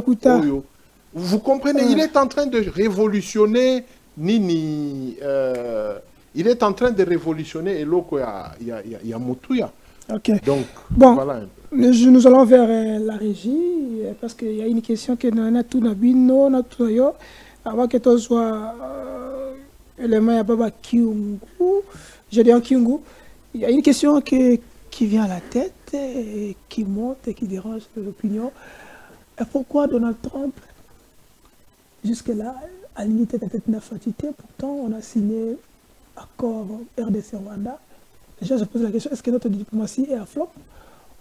Vous comprenez? Il est en train de révolutionner il est en train de révolutionner et l'autre, il y a Moutouya. Ok. Donc, bon, voilà. Nous allons vers la régie parce qu'il y a une question que nous avons tout nabino, avant que tout soit élément à Baba Kyungu. Je dis en Kyungu. Il y a une question qui vient à la tête, et qui monte et qui dérange l'opinion. Pourquoi Donald Trump, jusque-là, a limité la tête d'infatité? Pourtant, on a signé accord RDC-Rwanda. Déjà, je pose la question, est-ce que notre diplomatie est à flop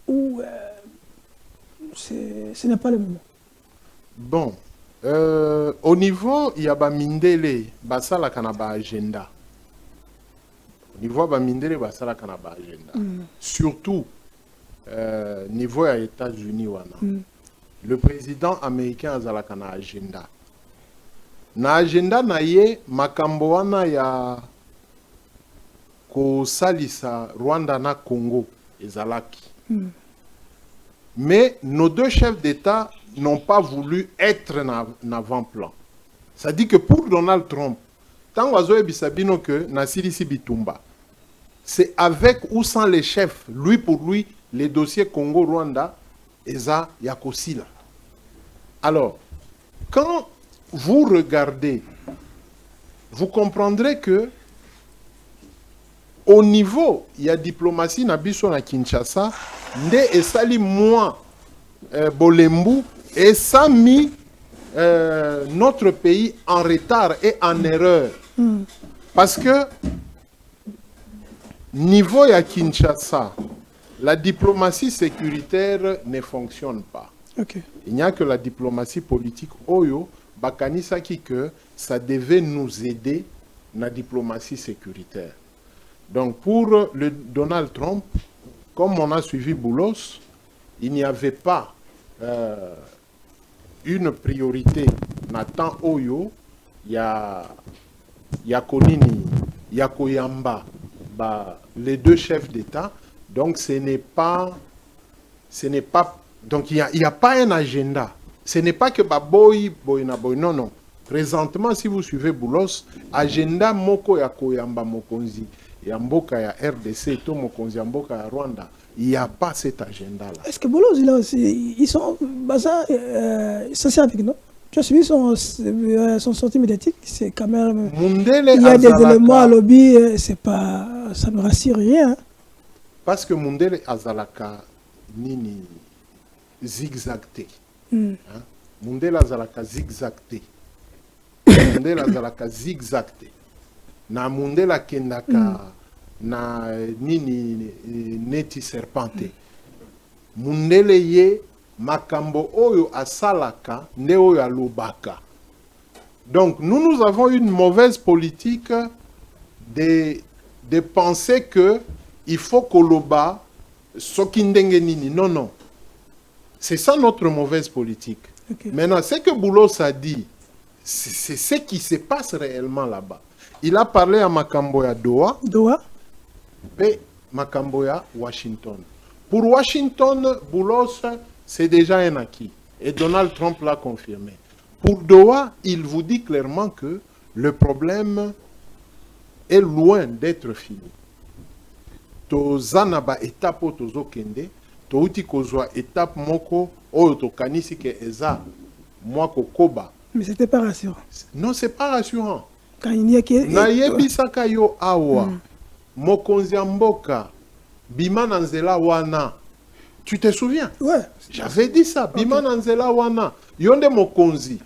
ou ce n'est pas le moment? Bon, au niveau, il y a Mindele, Basala Kanaba agenda. Au niveau de Mindele, Basala Kanaba agenda. Surtout, niveau des États-Unis, le président américain a Zalakana agenda. Na agenda na ye makambo wana ya ko salisa Rwanda na Congo ezalaki. Mais nos deux chefs d'État n'ont pas voulu être en avant-plan. Ça dit que pour Donald Trump, tant que bisabino que Nasirisi Bitumba, c'est avec ou sans les chefs, lui pour lui, les dossiers Congo-Rwanda, Eza Yakosila. Alors, quand vous regardez, vous comprendrez que au niveau, il y a diplomatie nabiso na Kinshasa, nde esali moi Bolembu et ça mis notre pays en retard et en erreur. Parce que niveau ya Kinshasa, la diplomatie sécuritaire ne fonctionne pas. Okay. Il n'y a que la diplomatie politique Oyo, Bakanisaki que ça devait nous aider dans la diplomatie sécuritaire. Donc pour le Donald Trump, comme on a suivi Boulos, il n'y avait pas une priorité. Nathan Oyo, il y a Konini, il y a Koyamba, les deux chefs d'État. Donc ce n'est pas donc il n'y a pas un agenda. Ce n'est pas que Baboy, Boynaboy, non, non. Présentement, si vous suivez Boulos, agenda Moko ya Koyamba Mokonzi, ya Mboka ya RDC, to Mokonzi ya Mboka ya Rwanda, il n'y a pas cet agenda-là. Est-ce que Boulos, ils sont ça avec nous? Tu as suivi son sortie médiatique, c'est quand même... Mundele il y a Azalaka, des éléments à lobby, ça ne rassure rien. Parce que Mundele Azalaka, nini zigzagté. Mundele Azalaka zigzagté. Mundele Azalaka zigzagté. Na Mundele Kendaka na nini neti serpente. Mundele ye makambo oyo asalaka nde oyo alobaka. Donc nous avons une mauvaise politique de penser que il faut koloba soki ndenge nini. Non, non. C'est ça notre mauvaise politique. Okay. Maintenant, ce que Boulos a dit, c'est ce qui se passe réellement là-bas. Il a parlé à Makamboya Doha. Doha. Et Makamboya Washington. Pour Washington, Boulos, c'est déjà un acquis. Et Donald Trump l'a confirmé. Pour Doha, il vous dit clairement que le problème est loin d'être fini. Tozanaba étape tozo kende, touti kozwa étape moko oyo tokanisi ke eza moi kokoba. Mais c'était pas rassurant. Non, c'est pas rassurant. Quand il y a qui na yebisaka yo awa mokonzi ya mboka bima na nzela wana. Tu te souviens? Ouais. J'avais dit ça. Bima na nzela wana. Yonde mokonzi.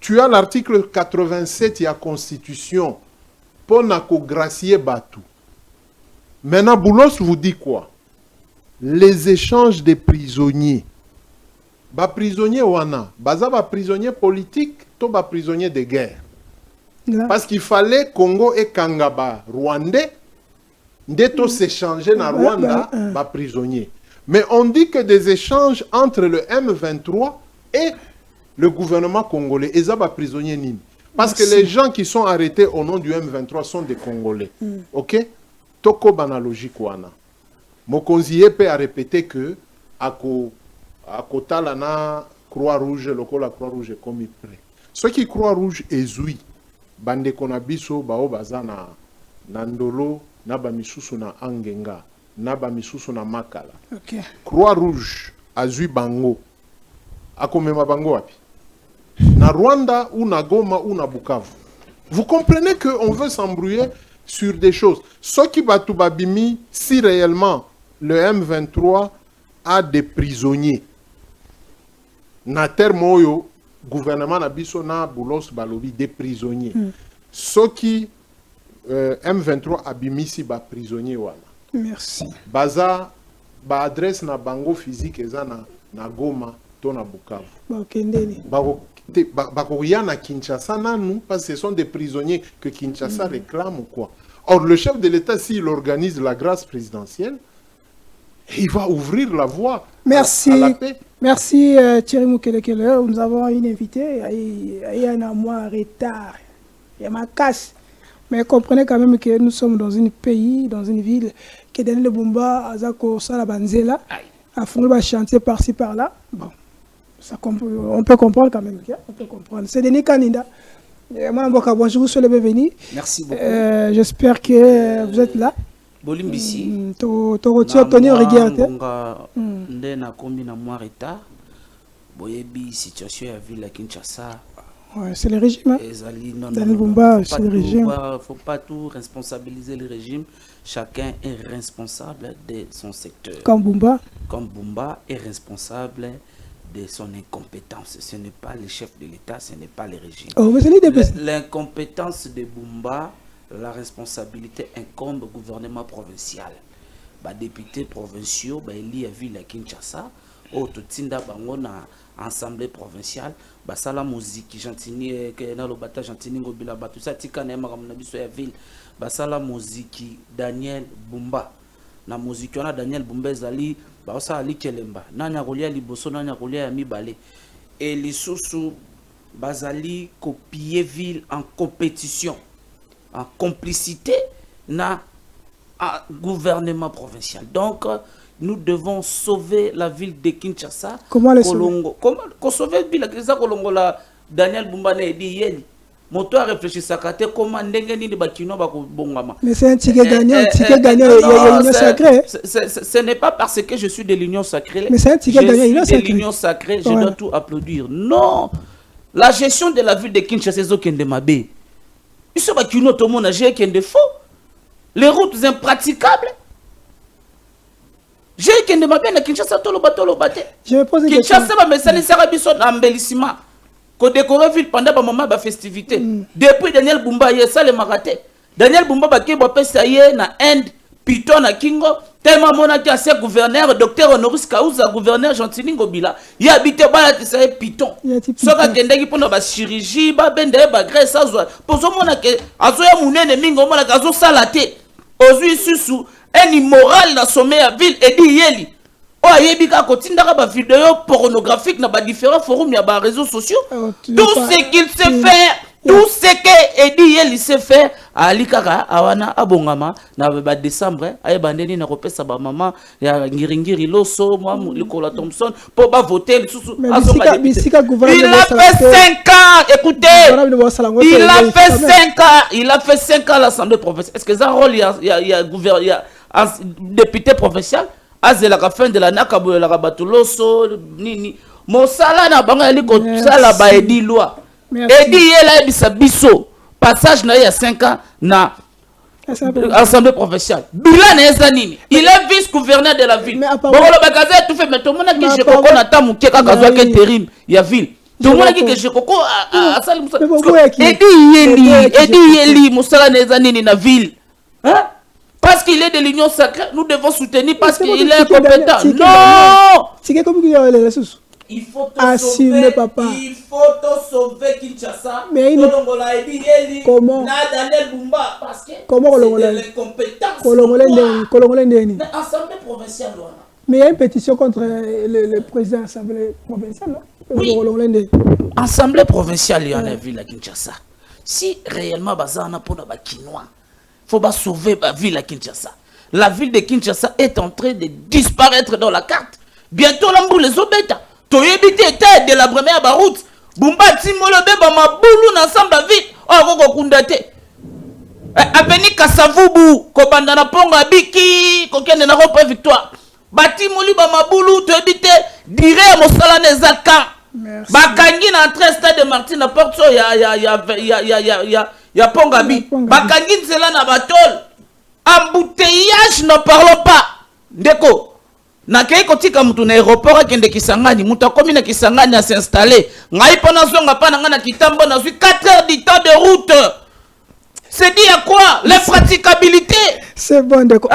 Tu as l'article 87 de la Constitution pour gracier Batou. Maintenant, Boulos vous dit quoi? Les échanges des prisonniers. Ba prisonnier wana, baza ba prisonnier politique, to ba prisonnier de guerre. Là. Parce qu'il fallait Congo et Kangaba Rwandais, ndeto s'échanger na Rwanda, ba prisonnier. Mais on dit que des échanges entre le M23 et le gouvernement congolais, ils ont ba prisonnier nini. Parce que les gens qui sont arrêtés au nom du M23 sont des Congolais. Ok? Toko banalogique wana. Mokonzi Yepe a répété que à Kotala na Croix-Rouge, le la Croix-Rouge est comme prêt. Ceux qui Croix-Rouge ezui, bande konabiso bao bazana nandolo na bamisusu na Angenga, na bamisusu na Makala. Okay. Croix-Rouge azui bango. Akomema bango wapi? Na Rwanda ou na Goma ou na Bukavu. Vous comprenez qu'on veut s'embrouiller sur des choses. Ce qui va tout babimi, si réellement le M23 a des prisonniers. Na terme oyo, gouvernement na biso na Boulos balobi des prisonniers. Ce qui M23 abimisi ba prisonniers wana. Merci. Baza ba adresse na bango physique eza na Goma to na Bukavu. Bakendeni. Bakoya na Kinshasa nanou, parce que ce sont des prisonniers que Kinshasa réclame ou quoi. Or, le chef de l'État, s'il organise la grâce présidentielle, il va ouvrir la voie Merci. à la paix. Merci Thierry Moukelekele. Nous avons une invitée. Il y a un mois en retard. Il y a ma casse. Mais comprenez quand même que nous sommes dans un pays, dans une ville, qui est dans le Bumba, Azako, Salabanzela, à fond le chantier par-ci par-là. Bon. Ça, on peut comprendre quand même. On peut comprendre. C'est Denis Kanida. Bonjour, soyez le bienvenu. Merci beaucoup. J'espère que vous êtes là. Bolimbisi. Tony Reguerre. Ndena kombi na moi retard. Boyebi situation ya ville à Kinshasa. Ouais, c'est le régime. Non, c'est le régime. Faut pas tout responsabiliser le régime. Chacun est responsable de son secteur. Comme Bumba est responsable de son incompétence. Ce n'est pas le chef de l'État, ce n'est pas le régime. Oh, L'incompétence de Bumba, la responsabilité incombe au gouvernement provincial. Bah, députés provinciaux, bah, il y a ville à Kinshasa, au Totinda Bango na assemblée provinciale, bah, ça la musique, gentini, que na le bata gentini ngobila ba tout ça tika na makamna biso ya ville, bah, ça la musique Daniel Bumba. Na musique on a Daniel Bumba zali ba ça ali kelemba nanya kolia liboso nanya kolia ya mibale et les sous bazali copier ville en compétition en complicité na gouvernement provincial. Donc nous devons sauver la ville de Kinshasa. Comment les sauver? Comment sauver ville de Kolongo la Daniel Bumba ne dit yeli moto a réfléchi ça comment ndenge nini bakino bakobongama. Mais c'est un ticket gagnant, il y a l'union sacrée. Ce n'est pas parce que je suis de l'union sacrée. Mais c'est un ticket gagnant, de l'union sacrée, je dois tout applaudir. Non, la gestion de la ville de Kinshasa c'est okende mabe. Iso bakino to mona j'ai kende faux. Les routes impraticables. J'ai kende mabe na Kinshasa to lo bate. Je me pose une question. Kinshasa ba mesali sera biso na embellissement. Qu'on décore ville pendant ba moment ba festivité. Depuis Daniel Bumba y ça le maraté. Daniel Bumba ba ke ba pesa ye na Inde piton na kingo tellement monaki ancien gouverneur docteur Honoris Causa gouverneur Gentili Ngobila ya habité bala tisa piton soka kendeki pona ba chirurgie ba bende ba graisse azwa pozo monake azoya munene mingo monaka azo salate ozui susu un immoral na sommet à ville Edi Yeli o ayebika kotindaka ba vidéo pornographique na ba différents forums ya ba réseaux sociaux tout ce qu'il sait faire tout ce que Edi Yeli sait faire alikaka awana abongama na ba décembre ay bandeni na kopesa ba maman ya ngiringiri loso moi Likola Thompson pour ba voter susu il a fait 5 ans écoutez il a fait 5 ans à l'Assemblée provinciale est-ce que ça rôle il y a gouverneur député provincial azela ka fin de la nakabo la rabatuloso nini mosala na bango ali ko sala ba Edi loi Edi Yela ebisa biso passage na il y a 5 ans na Assemblée provinciale bilan na nini il est vice-gouverneur de la ville bon le bagaza tout fait mais tout le monde qui je koko na tamu ke ka kazwa ke terim ya ville tout le monde qui je koko a sali Edi Yeli mosala na nini na ville hein. Parce qu'il est de l'union sacrée, nous devons soutenir parce qu'il est compétent. Non! Il faut te sauver, papa. Il faut te sauver Kinshasa. Mais comment? Parce que comment c'est les compétences. Assemblée provinciale. Mais il y a une pétition contre le président de l'Assemblée provinciale, non? Oui. Assemblée provinciale, il y en a vu à Kinshasa. Si réellement, Bazana pour la Kinois. Il faut sauver la ville à Kinshasa. La ville de Kinshasa est en train de disparaître dans la carte. Bientôt, l'ambou les obéta. Toyebite était de la première route. Bumba Timolobe Bamaboulou ensemble la ville. Oh, Gogo Kundate. Aveni Kasavubu, Kobandana Ponga Biki, Kokene na Rope Victoire. Batimoli Bamaboulou, Toyebite, dire à Mosala Nezaka. Bakangi na entrée stade de Martine à Porto, ya Pongabi. Bakangi nzela na batol. Embouteillage, ne parlons pas. Ndeko. Na kei kotika mutu na aéroport kende Kisangani, mutu akomi na Kisangani a s'installer. Ngai pona zonga pa na kitambo na 4 heures du temps de route. C'est dit à quoi? L'impraticabilité. C'est bon Ndeko.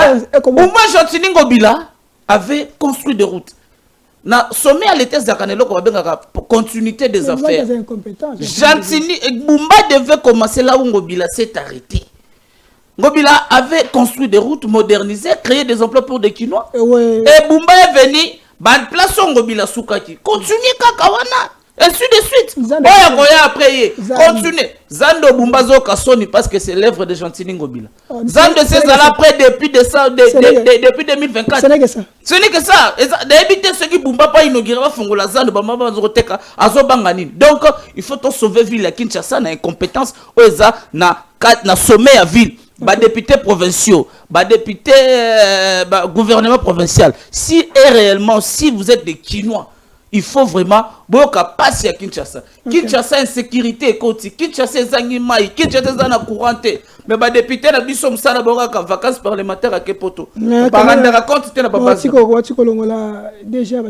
Moi Gentili Ngobila avait construit des routes. Na sommet à l'état Zakanelo ko bengaka continuité des affaires. Gentili Bumba devait commencer là où Ngobila s'est arrêté. Ngobila avait construit des routes modernisées, créé des emplois pour des Kinois. Et Bumba est venu, place Ngobila Soukaki. Continuez Kakawana. Ainsi de suite. Oya après, continuez. Zando Bumba zo Kasoni parce que c'est l'œuvre de Gentili Ngobila. Zando c'est là après depuis 2024. Ce n'est que ça. Ce n'est que ça. D'éviter ceux qui Bumba pas inauguré va fongola Zando Bamba Zoteka Azo Banganine. Donc il faut sauver ville à Kinshasa na incompétence oza na sommet à ville. Bah députés provinciaux, bah députés gouvernement provincial. Si et réellement si vous êtes des Kinois, il faut vraiment boka passer à Kinshasa. Kinshasa insécurité côté, Kinshasa zangimai, Kinshasa zana courante. Mais bah député na biso msana boka vacances parlementaires à Kepoto. Paranda raconte te na papa. Déjà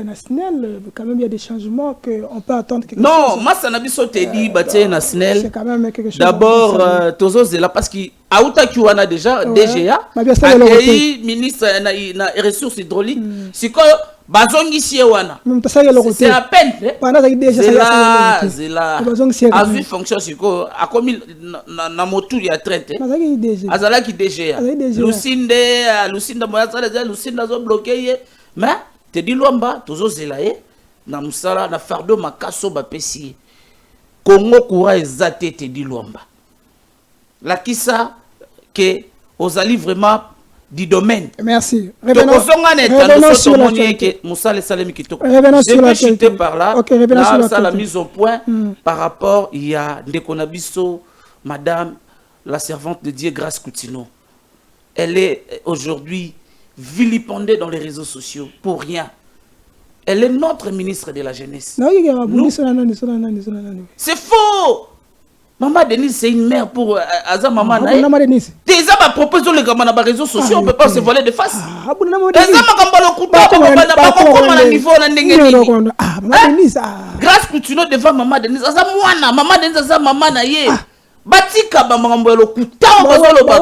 national, quand même il y a des changements que on peut attendre quelque chose. Non, moi ça na biso te dit batie national. C'est quand même quelque chose. D'abord tozo zela parce que Aouta Kiwana déjà DGA, ministre na ressources hydrauliques. C'est quoi bazongi wana c'est à peine zela a vu fonction siko a commis na motu ya traite azala ki DGA Lucinda moya za Lucinda zo bloquer mais te di lomba tozo zela na musala na fardo makaso ba pesi Congo coura ezate te di lomba la kisa que ozali vraiment du domaine. Merci. Revenons sur par là. La mise au point par rapport il y a Ndekonabiso, madame la servante de Dieu Grâce Coutinho. Elle est aujourd'hui vilipendée dans les réseaux sociaux pour rien. Elle est notre ministre de la jeunesse. C'est faux. Maman Denise, c'est une mère pour Aza Maman. Déjà, ma proposition, les gamins dans les réseaux sociaux, on ne peut pas se voler de face. Grâce Coutinho devant Maman Denise. Aza Mwana, Maman Denise, Aza Maman Naye. batika bamambo ya lokuta bazoloba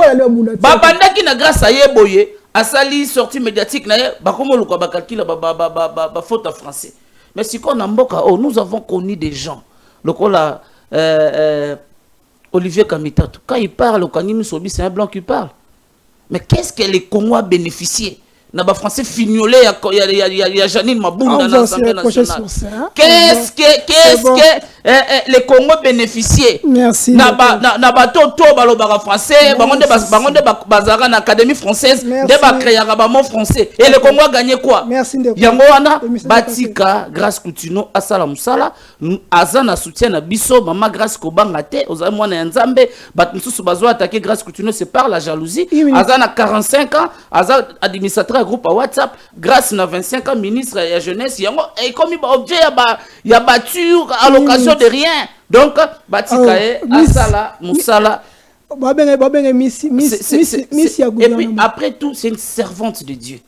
babandaki na grâce à yeboye asali sortie médiatique na ye bakomo luka bakalkila ba faute en français mais si qu'on a mboka oh nous avons connu des gens lokola Olivier Kamitatou quand il parle au Kanimi Sobi c'est un blanc qui parle mais qu'est-ce que les Congois bénéficiaient na ba français fignolé il y a Janine Mabunda dans l'Assemblée nationale. Qu'est-ce que les Congos bénéficiaient? Merci. Na ba toto balobara français, bangonde bazara na académie française, de ba créer ba mot français et les Congos gagné quoi? Merci de. Yango wana batika grâce Coutinho asala musala azana soutien na biso mama grâce kobanga te oza mwana nzambe bat mususu bazo attaquer grâce Coutinho c'est par la jalousie azana 45 ans azana administrateur groupe à WhatsApp grâce na 25 ans ministre de la jeunesse yango et comme objet ya battu à l'occasion de rien donc batika asala musala et puis après tout c'est une servante de Dieu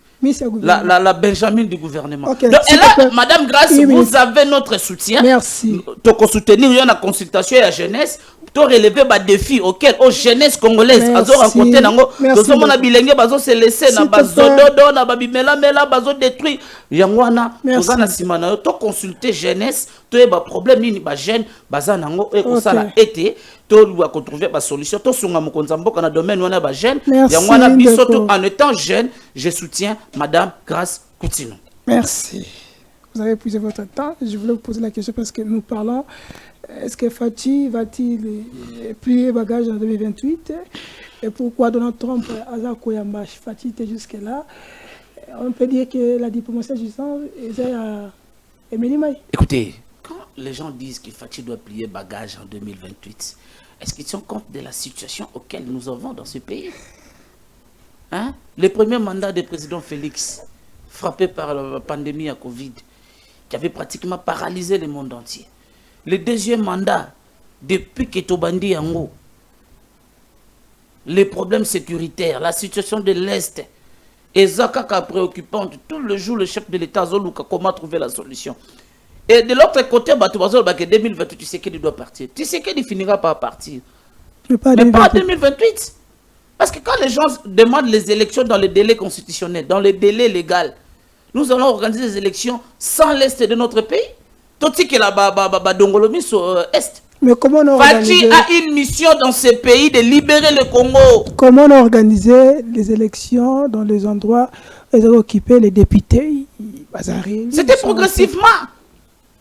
la Benjamin du gouvernement. Okay, donc, et là, Madame Grâce, vous avez notre soutien. Merci. Donc, soutenir la consultation et la jeunesse. Pour relever les défis auxquels aux jeunesse congolaise azo rencontré nango to mona bilenge bazo se laisser na bazododo na babimela mela bazo détruire yangwana tozana simana to consulter jeunesse to e ba problème nini ba jeune baza nango e kosala été to doit trouver ba solution to sunga mokonza mboka na domaine wana ba jeune yangwana biso to en étant jeune je soutiens Madame Grâce Coutinho. Merci. Vous avez épuisé votre temps. Je voulais vous poser la question parce que nous parlons. Est-ce que Fachi va-t-il plier bagage en 2028? Et pourquoi Donald Trump a Koyamba Fachi était jusque-là? On peut dire que la diplomatie existante est à Émilie Maï. Écoutez, quand les gens disent que Fachi doit plier bagage en 2028, est-ce qu'ils tiennent compte de la situation auquel nous avons dans ce pays? Hein? Le premier mandat du président Félix, frappé par la pandémie à Covid, qui avait pratiquement paralysé le monde entier. Le deuxième mandat, depuis que Tobandi Yango, les problèmes sécuritaires, la situation de l'Est, et Zakaka préoccupante, tout le jour le chef de l'État Zoluka, comment trouver la solution. Et de l'autre côté, que 2028, tu sais qu'il doit partir. Tu sais qu'il finira par partir. Mais pas en 2028. Parce que quand les gens demandent les élections dans les délais constitutionnels, dans les délais légaux, nous allons organiser des élections sans l'Est de notre pays. Toti que la Dongolomi sur Est. Mais comment on organise? Fachi a une mission dans ce pays de libérer le Congo. Comment on organise les élections dans les endroits où ils ont occupé les députés? C'était progressivement.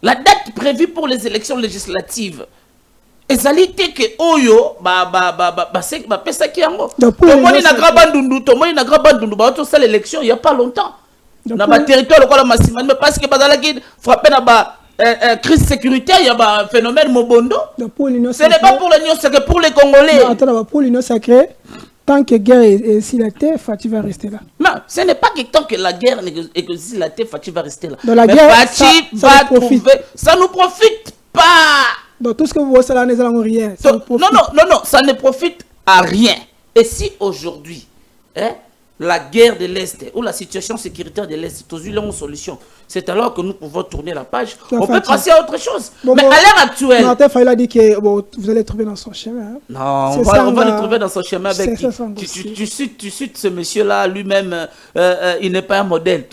La date prévue pour les élections législatives. Et ça dit que Oyo, pesa qui yango. Tomoni na grabandundu, tomoni na grabandundu, ba to sala l'élection il y a pas longtemps. Na ba territoire lokola massima, mais parce que bazala qui frappé na ba crise sécuritaire, il y a un phénomène Mobondo. Ce n'est pas pour l'Union sacrée, c'est pour les Congolais. Non, pour l'Union sacrée, tant que guerre est si la terre, Fachi va rester là. Non, ce n'est pas que tant que la guerre est si la terre, Fachi va rester là. Dans la guerre, Fachi va trouver. Ça ne nous profite pas. Donc tout ce que vous voyez, ça n'est rien. Non, ça ne profite à rien. Et si aujourd'hui, la guerre de l'Est ou la situation sécuritaire de l'Est, tous une solution, c'est alors que nous pouvons tourner la page. On peut passer à autre chose. Mais à l'heure actuelle... Martin Fayla dit que vous allez trouver dans son chemin. Hein. Non, on va le trouver dans son chemin avec tu cites ce monsieur-là, lui-même, il n'est pas un modèle.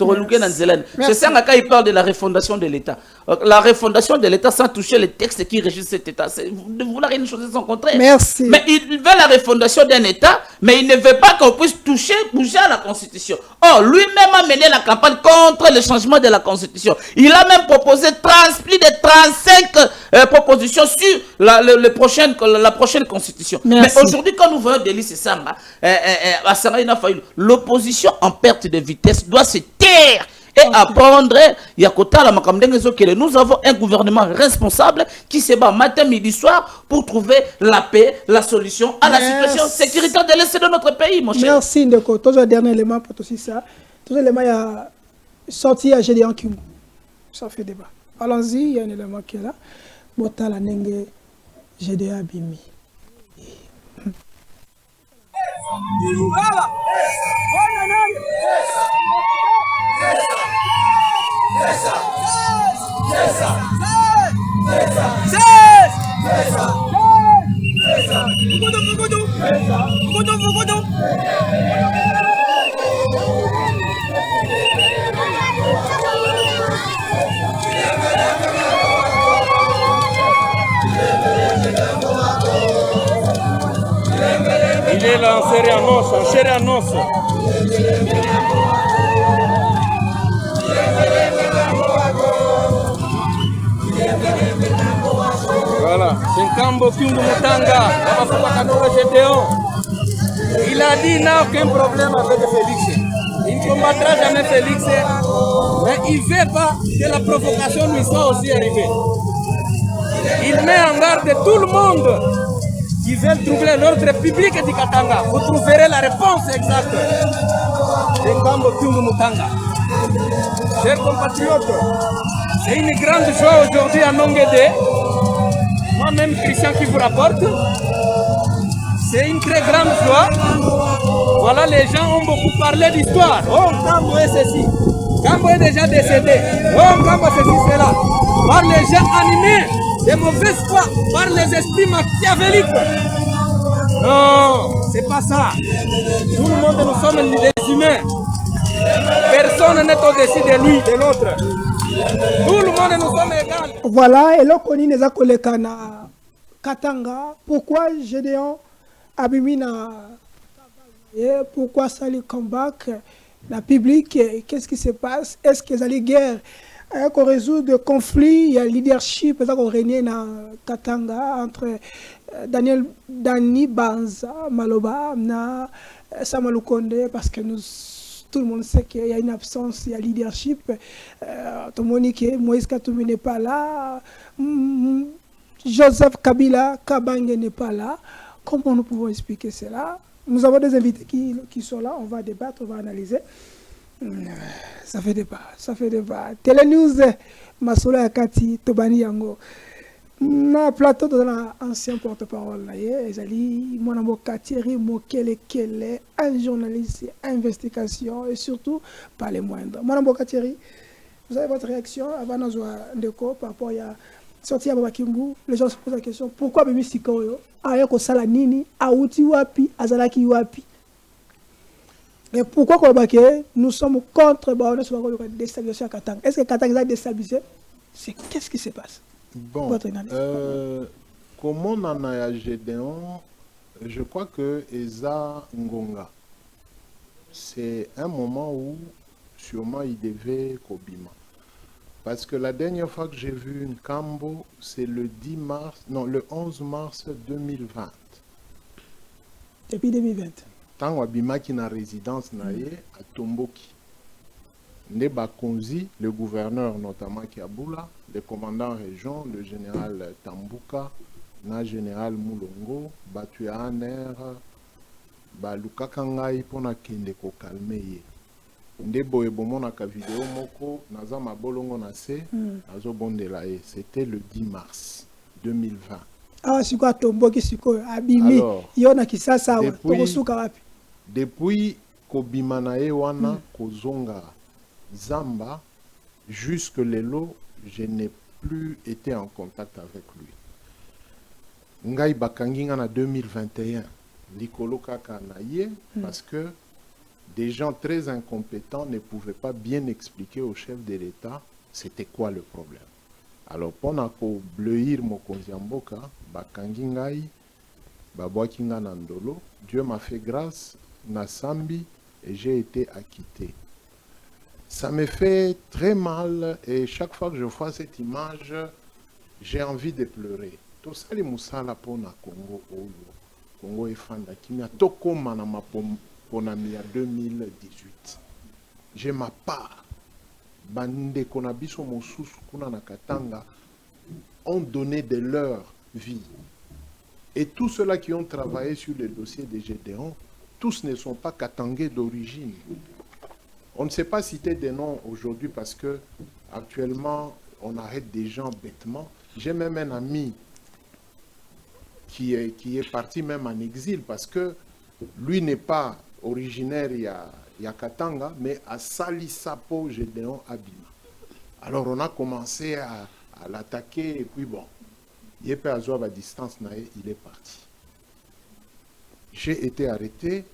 C'est ça quand il parle de la refondation de l'État. La refondation de l'État sans toucher les textes qui régissent cet État. Vous vouloir une chose sans contraire. Merci. Mais il veut la refondation d'un État, mais il ne veut pas qu'on puisse bouger à la Constitution. Or, lui-même a mené la campagne contre le changement de la Constitution. Il a même proposé plus de 35 propositions sur la prochaine Constitution. Merci. Mais aujourd'hui, quand nous voyons Délice Sanga, l'opposition en perte de vitesse doit se taire et apprendre que nous avons un gouvernement responsable qui se bat matin, midi, soir pour trouver la paix, la solution à la situation sécuritaire de l'Est de notre pays, mon cher. Merci, Ndeko. Tout le dernier élément pour aussi ça. Tout l'élément, il y a sorti à Gédéon Kim. Ça fait débat. Allons-y, il y a un élément qui est là. Bota la Nenge Gédéon Bimi. Il est là en chair et en os. Voilà, c'est Nkambo Kyungu Mutanga, Gédéon. Il a dit qu'il n'a aucun problème avec Félix. Il ne combattra jamais Félix, mais il ne veut pas que la provocation lui soit aussi arrivée. Il met en garde tout le monde qui veut troubler l'ordre public du Katanga. Vous trouverez la réponse exacte de Nkambo Kyungu Mutanga. Chers compatriotes, c'est une grande joie aujourd'hui à Nongédé. Moi-même, Christian, qui vous rapporte. C'est une très grande joie. Voilà, les gens ont beaucoup parlé d'histoire. Oh, Nkambo est ceci. Nkambo est déjà décédé. Oh, Nkambo ceci, cela. Par les gens animés de mauvaise foi, par les esprits machiavéliques. Non, c'est pas ça. Tout le monde, nous sommes des humains. Personne n'est au-dessus de lui, de l'autre. Tout le monde, nous sommes égaux. Voilà, et là, on est les Kolekana Katanga. Pourquoi Gédéon Abimina? Pourquoi ça les combat? La public, qu'est-ce qui se passe? Est-ce qu'il y a des guerres? Qu'on résout le conflit, il y a le leadership qu'on règne dans Katanga entre Dani Banza, Maloba, Samalou Konde, parce que tout le monde sait qu'il y a une absence, il y a leadership. Tout le monde dit que Moïse Katumbi n'est pas là, Joseph Kabila Kabange n'est pas là. Comment nous pouvons expliquer cela? Nous avons des invités qui sont là, on va débattre, on va analyser. Ça fait débat. Télénews, Masolo Akati, Tobani Yango. Na plateau de l'ancien porte-parole, Ezali, Monamo Katiri, Mokele Kele, un journaliste, investigation et surtout pas les moindres. Monamo Katiri, vous avez votre réaction avant Ndeko par rapport à sorti à Babakimbu. Les gens se posent la question pourquoi Bébé Sikoyo, Ayako Salanini, Aouti Wapi, Azalaki Wapi. Et pourquoi nous sommes contre la déstabilisation à Katanga? Est-ce que Katanga est déstabilisé? Qu'est-ce qui se passe? Bon, comment on en a Gédéon, je crois que Eza Ngonga, c'est un moment où sûrement il devait Kobima. Parce que la dernière fois que j'ai vu Nkambo, c'est le 11 mars 2020. Depuis 2020. Tant Wabima qui na résidence naie à Tomboki. Neba Konzi, le gouverneur notamment Kiaboula, le commandant région, le général Tambuka, le général Moulongo, Batuya Aner, Luka Kangai pour na kende ko calmer. Ndebo ebomona ka vidéo moko naza mabolongo na se nazo bondela e. C'était le 10 mars 2020. Ah, c'est quoi Tomboki siko abimi yona kisasa wa tokosuka wapi? Depuis Kobima na e wana kozonga Zamba, jusque lelo, je n'ai plus été en contact avec lui. Ngai Bakanginga en 2021, Likolo Kaka Naye, parce que des gens très incompétents ne pouvaient pas bien expliquer au chef de l'État c'était quoi le problème. Alors, pendant qu'on bleuir Mokonziamboka, Bakangingai, Babwakinga Nandolo, Dieu m'a fait grâce, Nasambi, et j'ai été acquitté. Ça me fait très mal et chaque fois que je vois cette image, j'ai envie de pleurer. Tout ça, les moussala pour na Congo, Congo et Fanda, qui m'a toko manama pour na 2018. J'ai ma part. Bande konabiso mosus kuna na Katanga ont donné de leur vie. Et tous ceux-là qui ont travaillé sur le dossier des Gédéon, tous ne sont pas katangais d'origine. On ne sait pas citer des noms aujourd'hui parce que actuellement on arrête des gens bêtement. J'ai même un ami qui est parti même en exil parce que lui n'est pas originaire il y a Katanga, mais à Salisapo Gédéon Abima. Alors on a commencé à l'attaquer et puis bon, il est à distance, il est parti. j'ai été arrêté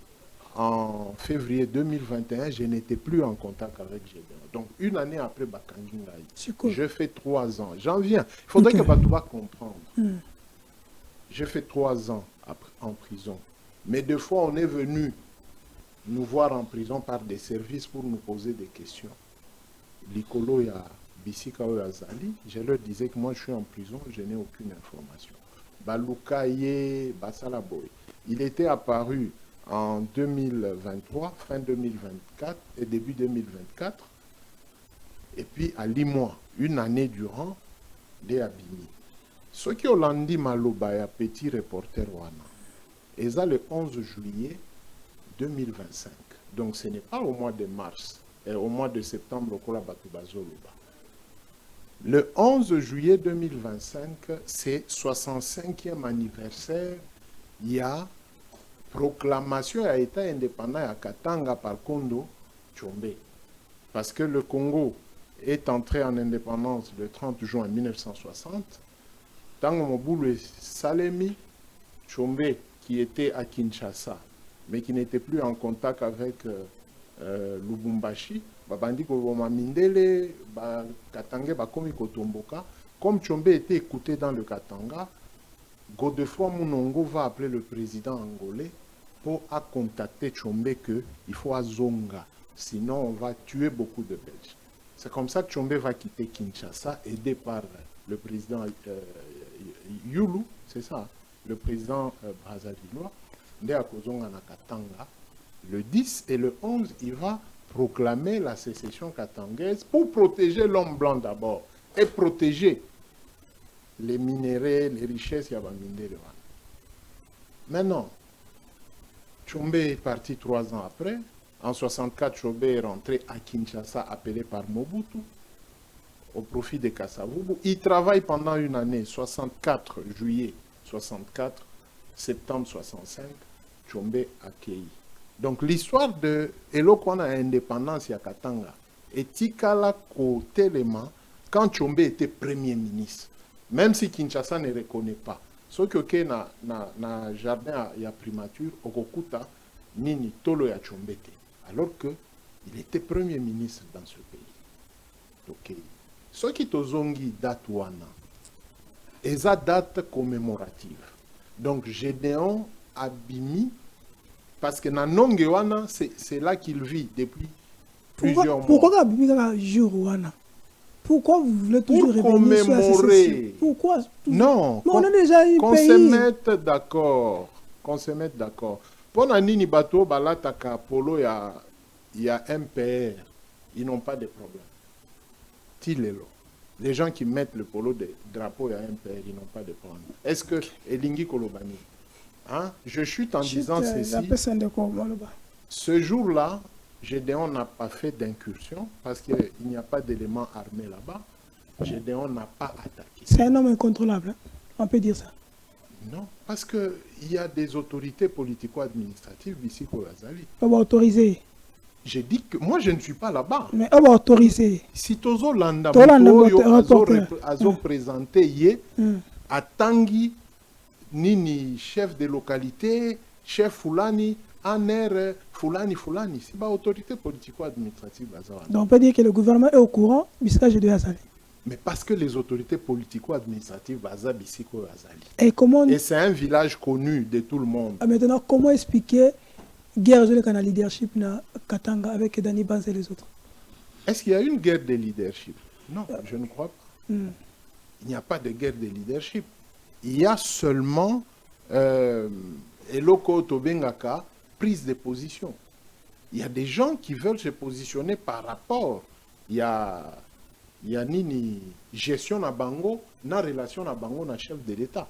en février 2021, je n'étais plus en contact avec Gédéon. Donc, une année après Bakangingaï, je fais 3 ans. J'en viens. Il faudrait que Batouba comprenne. J'ai fait 3 ans en prison. Mais deux fois, on est venu nous voir en prison par des services pour nous poser des questions. Likolo ya Bisika Azali, je leur disais que moi je suis en prison, je n'ai aucune information. Balukaye, Basalaboy. Il était apparu en 2023, fin 2024 et début 2024. Et puis à Limois, une année durant, des Abimi. Ce qui ont dit Malobaya, petit reporter Wana, et ça le 11 juillet 2025. Donc ce n'est pas au mois de mars, et au mois de septembre, au Kola Batubazoloba. Le 11 juillet 2025, c'est 65e anniversaire. Il y a proclamation à État indépendant à Katanga par Kondo Tshombe. Parce que le Congo est entré en indépendance le 30 juin 1960. Tango Mobutu Salemi Tshombe, qui était à Kinshasa, mais qui n'était plus en contact avec Lubumbashi, Babandi Koboma Mindele, Katanga, Bakomi Kotomboka. Comme Tshombe était écouté dans le Katanga, Godefroy Munongo va appeler le président angolais pour contacter Tshombe qu'il faut à Zonga, sinon on va tuer beaucoup de Belges. C'est comme ça que Tshombe va quitter Kinshasa, aidé par le président Yulu, c'est ça, le président Brazzavillois, Nde Akozonga na Katanga. Le 10 et le 11, il va proclamer la sécession katangaise pour protéger l'homme blanc d'abord et protéger les minéraux, les richesses Yabaminde. Maintenant, Tshombe est parti 3 ans après. En 64, Tshombe est rentré à Kinshasa, appelé par Mobutu, au profit de Kasavubu. Il travaille pendant une année, 64 juillet 64, septembre 65, Tshombe accueilli. Donc l'histoire de Elokwana indépendance ya Katanga et Tikala Kotelema quand Tshombe était premier ministre. Même si Kinshasa ne reconnaît pas. Ce que na jardin ya primature, Okokuta, Nini Tolo ya Tshombe. Alors qu'il était premier ministre dans ce pays. Ok. Ce qui tozongi date wana, et ça date commémorative. Donc Gédéon Abimi, parce que dans Nongewana, c'est là qu'il vit depuis plusieurs mois. Pourquoi Abimi jour wana? Pourquoi vous voulez toujours commémorer? Pourquoi? Non, on a déjà eu qu'on se mette d'accord. Qu'on se mette d'accord. Pour Nani Bato, Balataka, Polo, il y a MPR. Ils n'ont pas de problème. Tilelo. Les gens qui mettent le polo de drapeau, il y a MPR, ils n'ont pas de problème. Est-ce que Elingi Kolobani, hein? Je chute en disant ceci. Ce jour-là, Gédéon n'a pas fait d'incursion parce qu'il n'y a pas d'éléments armés là-bas. Gédéon n'a pas attaqué. C'est un homme incontrôlable, hein? On peut dire ça. Non, parce qu'il y a des autorités politico-administratives ici au Azali. On va autoriser. J'ai dit que moi je ne suis pas là-bas. Mais on va autoriser. Si Tozo Landa a présenté hier à Tanguy, Nini, chef de localité, chef Fulani, Aner, Fulani, c'est pas autorité politico-administrative. Donc on peut dire que le gouvernement est au courant, puisque je dois Azali. Mais parce que les autorités politico-administratives Azali. Et c'est un village connu de tout le monde. Maintenant, comment expliquer guerre de la leadership na Katanga avec Dani Banza et les autres? Est-ce qu'il y a une guerre de leadership? Non, je ne crois pas. Il n'y a pas de guerre de leadership. Il y a seulement Eloko Tobengaka, prise de position. Il y a des gens qui veulent se positionner par rapport. Il y a nini gestion na bango, na relation na bango na chef de l'État.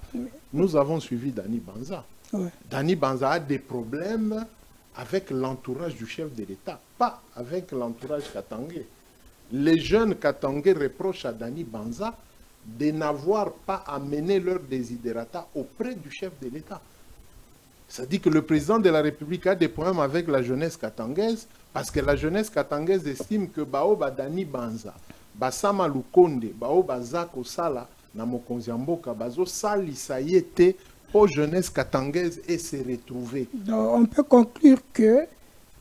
Nous avons suivi Dani Banza. Ouais. Dani Banza a des problèmes avec l'entourage du chef de l'État, pas avec l'entourage katangais. Les jeunes katangais reprochent à Dani Banza de n'avoir pas amené leur desiderata auprès du chef de l'État. Ça dit que le président de la République a des problèmes avec la jeunesse katangaise parce que la jeunesse katangaise estime que Baoba Dani Banza, Basama Lukonde, Baoba Zako Sala, na mokonzi ya mboka bazo salisa ye te pour jeunesse katangaise et se retrouver. Donc, on peut conclure que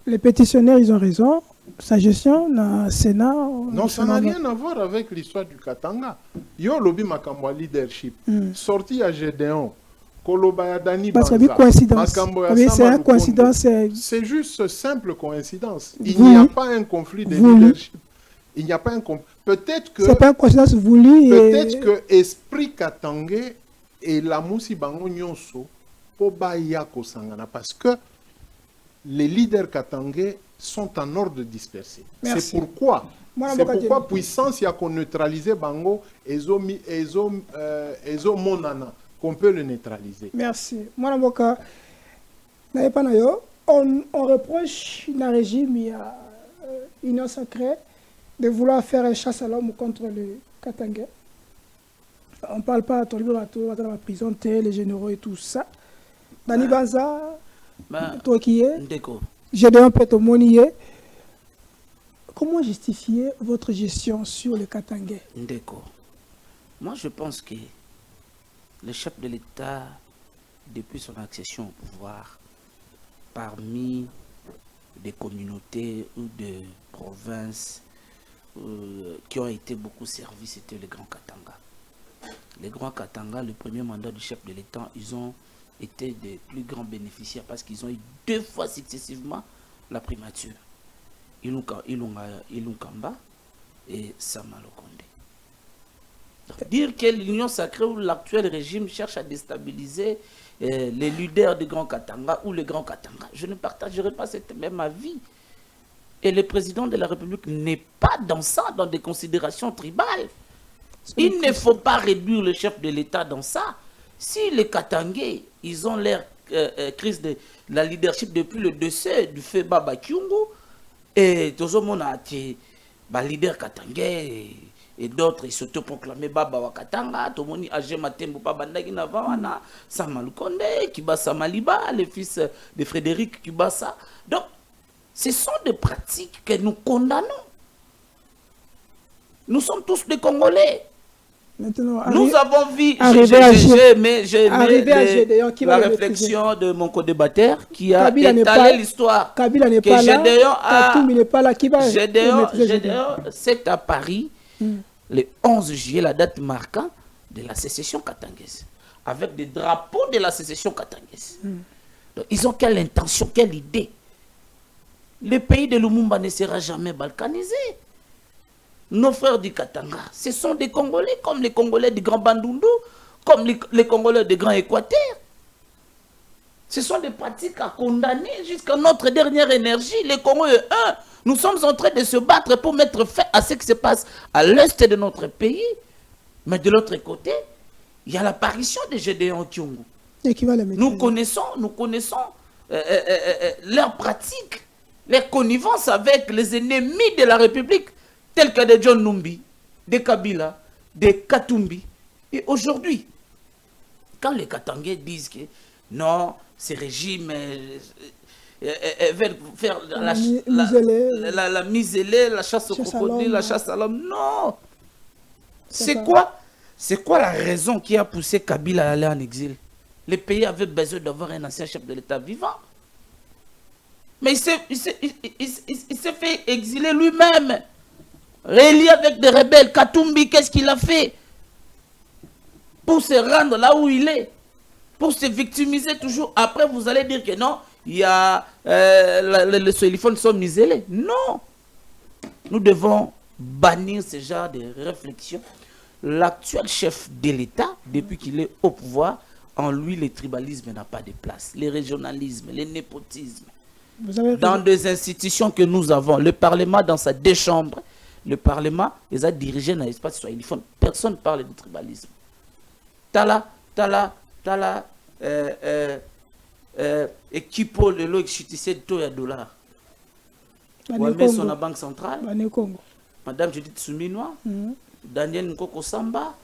les pétitionnaires, ils ont raison. Sa gestion dans le Sénat... Non, ça n'a rien à voir avec l'histoire du Katanga. Yo lobby makambo leadership. Sorti à Gédéon. Koloba Dani Parce qu'il y a une coïncidence. C'est une coïncidence. C'est juste simple coïncidence. Il n'y a pas un conflit de leadership. Il n'y a pas un conflit. Peut-être que... C'est pas une coïncidence voulue. Peut-être que esprit Katangé et la Moussi Bango Nyonso pour Baya Kosangana. Parce que les leaders katangais sont en ordre dispersé. C'est pourquoi puissance y a qu'on neutralisé Bango et Monana qu'on peut le neutraliser. Merci. On reproche le régime, il y a Union Sacrée, de vouloir faire une chasse à l'homme contre le Katangais. On ne parle pas de la prison, les généraux et tout ça. Dani Banza, toi qui es, Gédéon Petomonier, comment justifier votre gestion sur le Katangais? Ndeko. Moi, je pense que le chef de l'État, depuis son accession au pouvoir, parmi des communautés ou des provinces qui ont été beaucoup servies, c'était le Grand Katanga. Les Grands Katanga, le premier mandat du chef de l'État, ils ont été des plus grands bénéficiaires parce qu'ils ont eu 2 fois successivement la primature. Ilunga Kamba et Samalokonde. Dire que l'Union sacrée ou l'actuel régime cherche à déstabiliser les leaders du Grand Katanga ou le Grand Katanga, je ne partagerai pas cette même avis. Et le président de la République n'est pas dans ça, dans des considérations tribales. Il ne faut pas réduire le chef de l'État dans ça. Si les Katangais, ils ont l'air crise de la leadership depuis le décès du fait Baba Kyungu, et Tozomona, leader Katangais et d'autres, ils s'autoproclamaient Baba Wakatanga, Tomoni Age Matembo Babandagi Navawana, Samalukonde, Kibasa Maliba, le fils de Frédéric Kibasa. Donc, ce sont des pratiques que nous condamnons. Nous sommes tous des Congolais. Maintenant, nous avons vu, la réflexion de mon co-débatteur qui a étalé l'histoire. Kabila n'est pas là, Katumbi n'est pas là. Gédéon, c'est à Paris, le 11 juillet, la date marquant de la sécession katangaise, avec des drapeaux de la sécession katangaise. Donc, ils ont quelle intention, quelle idée? Le pays de Lumumba ne sera jamais balkanisé. Nos frères du Katanga, ce sont des Congolais, comme les Congolais du Grand Bandundu, comme les Congolais du Grand Équateur. Ce sont des pratiques à condamner jusqu'à notre dernière énergie. Les Congolais, nous sommes en train de se battre pour mettre fin à ce qui se passe à l'est de notre pays. Mais de l'autre côté, il y a l'apparition de Gédéon Kyungu. Nous connaissons leurs pratiques, leurs connivences avec les ennemis de la République, tels que des John Numbi, des Kabila, des Katumbi. Et aujourd'hui, quand les Katangais disent que non, ces régimes veulent faire la misélée, la chasse au crocodile, la chasse à l'homme, non. C'est quoi la raison qui a poussé Kabila à aller en exil? Le pays avait besoin d'avoir un ancien chef de l'État vivant. Mais il s'est fait exiler lui-même. Relié avec des rebelles. Katumbi, qu'est-ce qu'il a fait pour se rendre là où il est? Pour se victimiser toujours. Après, vous allez dire que non, il y a les solifons sont muselés. Non. Nous devons bannir ce genre de réflexion. L'actuel chef de l'État, depuis qu'il est au pouvoir, en lui, le tribalisme n'a pas de place. Le régionalisme, le népotisme. Dans des institutions que nous avons, le Parlement dans sa 2 chambres, le Parlement, ils ont dirigé dans l'espace swahiliphone. Personne ne parle de tribalisme. Tala, équipo de l'eau exchutissé de taux et dollars. Ouamé son la banque centrale. Madame Judith Souminois, Daniel Nkoko Samba,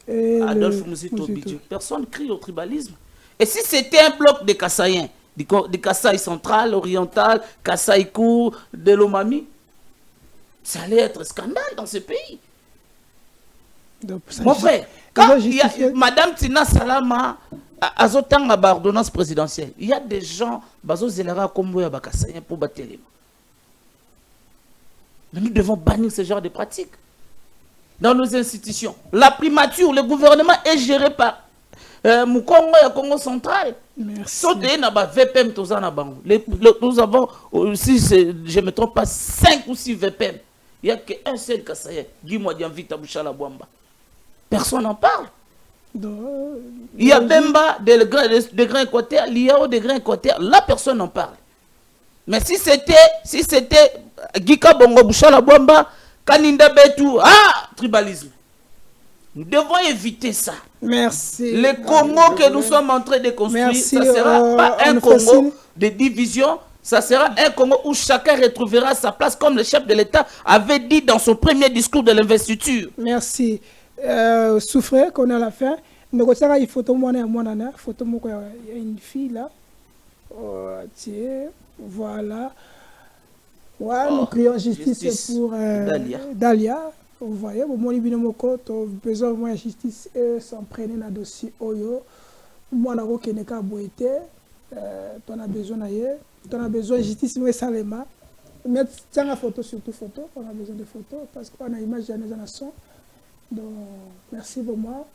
Adolphe Mouzito Bidjou. Personne crie au tribalisme. Et si c'était un bloc de Kassaïens, de Kasaï central, oriental, Kasaï court, de l'Omami, ça allait être scandale dans ce pays. Donc, mon frère, quand il y a Madame Tina Salama azotanga ba ordonnance présidentielle. Il y a des gens bazo zelera kombo ya bakasanya pour batelema. Mais nous devons bannir ce genre de pratiques dans nos institutions. La primature, le gouvernement est géré par Mukongo et Congo central. Merci. VPM, nous avons, si je ne me trompe pas, 5 ou 6 VPM. Il n'y a qu'un seul Kassaye, Guy Mwadianvita Bouchala Bouamba. Personne n'en parle. Il y a Bemba, des grands équateur, l'IAO des grands équateur, là personne n'en parle. Mais si c'était Gika Bongo Bouchala Bouamba, Kaninda Betou, tribalisme. Nous devons éviter ça. Merci. Le Congo que nous sommes en train de construire, merci, ça ne sera pas un Congo de division, ça sera un Congo où chacun retrouvera sa place, comme le chef de l'État avait dit dans son premier discours de l'investiture. Merci. Souffrez qu'on est à la fin. Mais quand ça, il faut tout le monde, il y a une fille là. Voilà. Ouais, nous crions justice pour Dalia. Vous voyez, vous avez besoin de justice et s'en prenez dans le dossier Oyo. Moi, je n'ai pas tu as besoin de justice, mais Salema. Mais tiens la photo, surtout photo. On a besoin de photos parce qu'on a l'image de la nation. Donc, merci pour moi.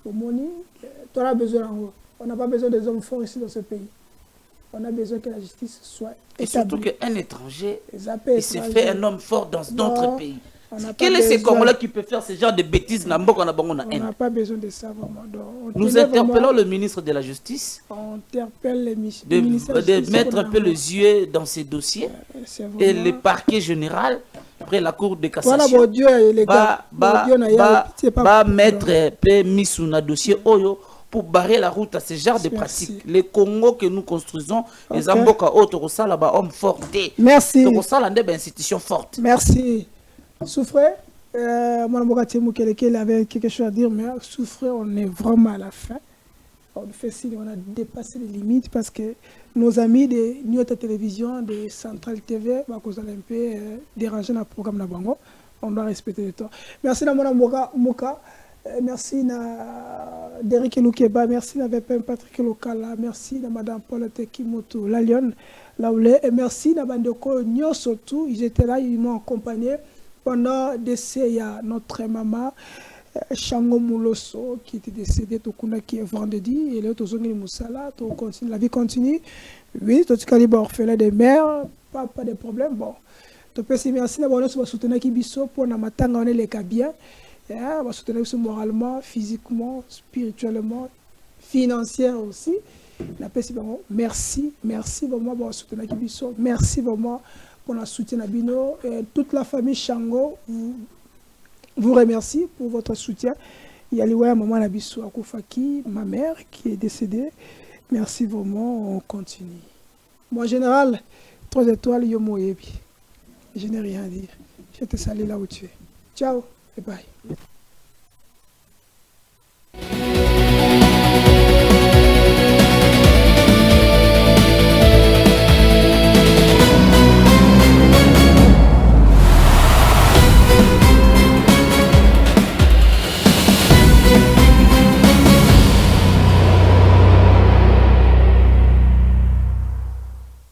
Pour Moni, tu as besoin. On n'a pas besoin des hommes forts ici dans ce pays. On a besoin que la justice soit établie. Et surtout qu'un étranger, il se fait un homme fort dans d'autres pays. Quel est ce Congolais qui peut faire ce genre de bêtises? On n'a pas besoin de ça vraiment. Nous interpellons le ministre de la Justice de mettre un peu les yeux dans ces dossiers et le parquet général, après la cour de cassation, va mettre mis sous un dossier Oyo pour barrer la route à ce genre de pratiques. Les Congo que nous construisons, les Amboka autres, ça là-bas, hommes forts. Merci. Donc ça là, des institutions fortes. Merci. Souffrez, il avait quelque chose à dire, mais souffrez, on est vraiment à la fin. On fait signe, on a dépassé les limites parce que nos amis de Nyota Télévision, de Central TV, un peu dérangé dans le programme de Bango. On doit respecter le temps. Merci à Mouka, merci à Derek Loukeba, merci à Patrick Lokala, merci à Madame Paul Tekimoto, la Lyon, et merci à Bandeko Nyo surtout, ils étaient là, ils m'ont accompagné. Pendant décès, il y a notre maman Chango Mouloso qui était décédée qui est vendredi. Et là, la vie continue. Oui, tout ce qui orphelin de mère, pas de problème. Bon, tu peux merci d'avoir soutenir Kibiso pour la matanga on est les cas bien. On va soutenir moralement, physiquement, spirituellement, financièrement aussi. Merci vraiment pour soutenir Kibiso. Merci vraiment. Pour la soutien à Bino et toute la famille Chango vous remercie pour votre soutien. Il y a le maman Nabiso Akoufaki, ma mère qui est décédée. Merci vraiment, on continue. Moi, général, 3 étoiles, Yomo Yebi. Je n'ai rien à dire. Je te salue là où tu es. Ciao et bye.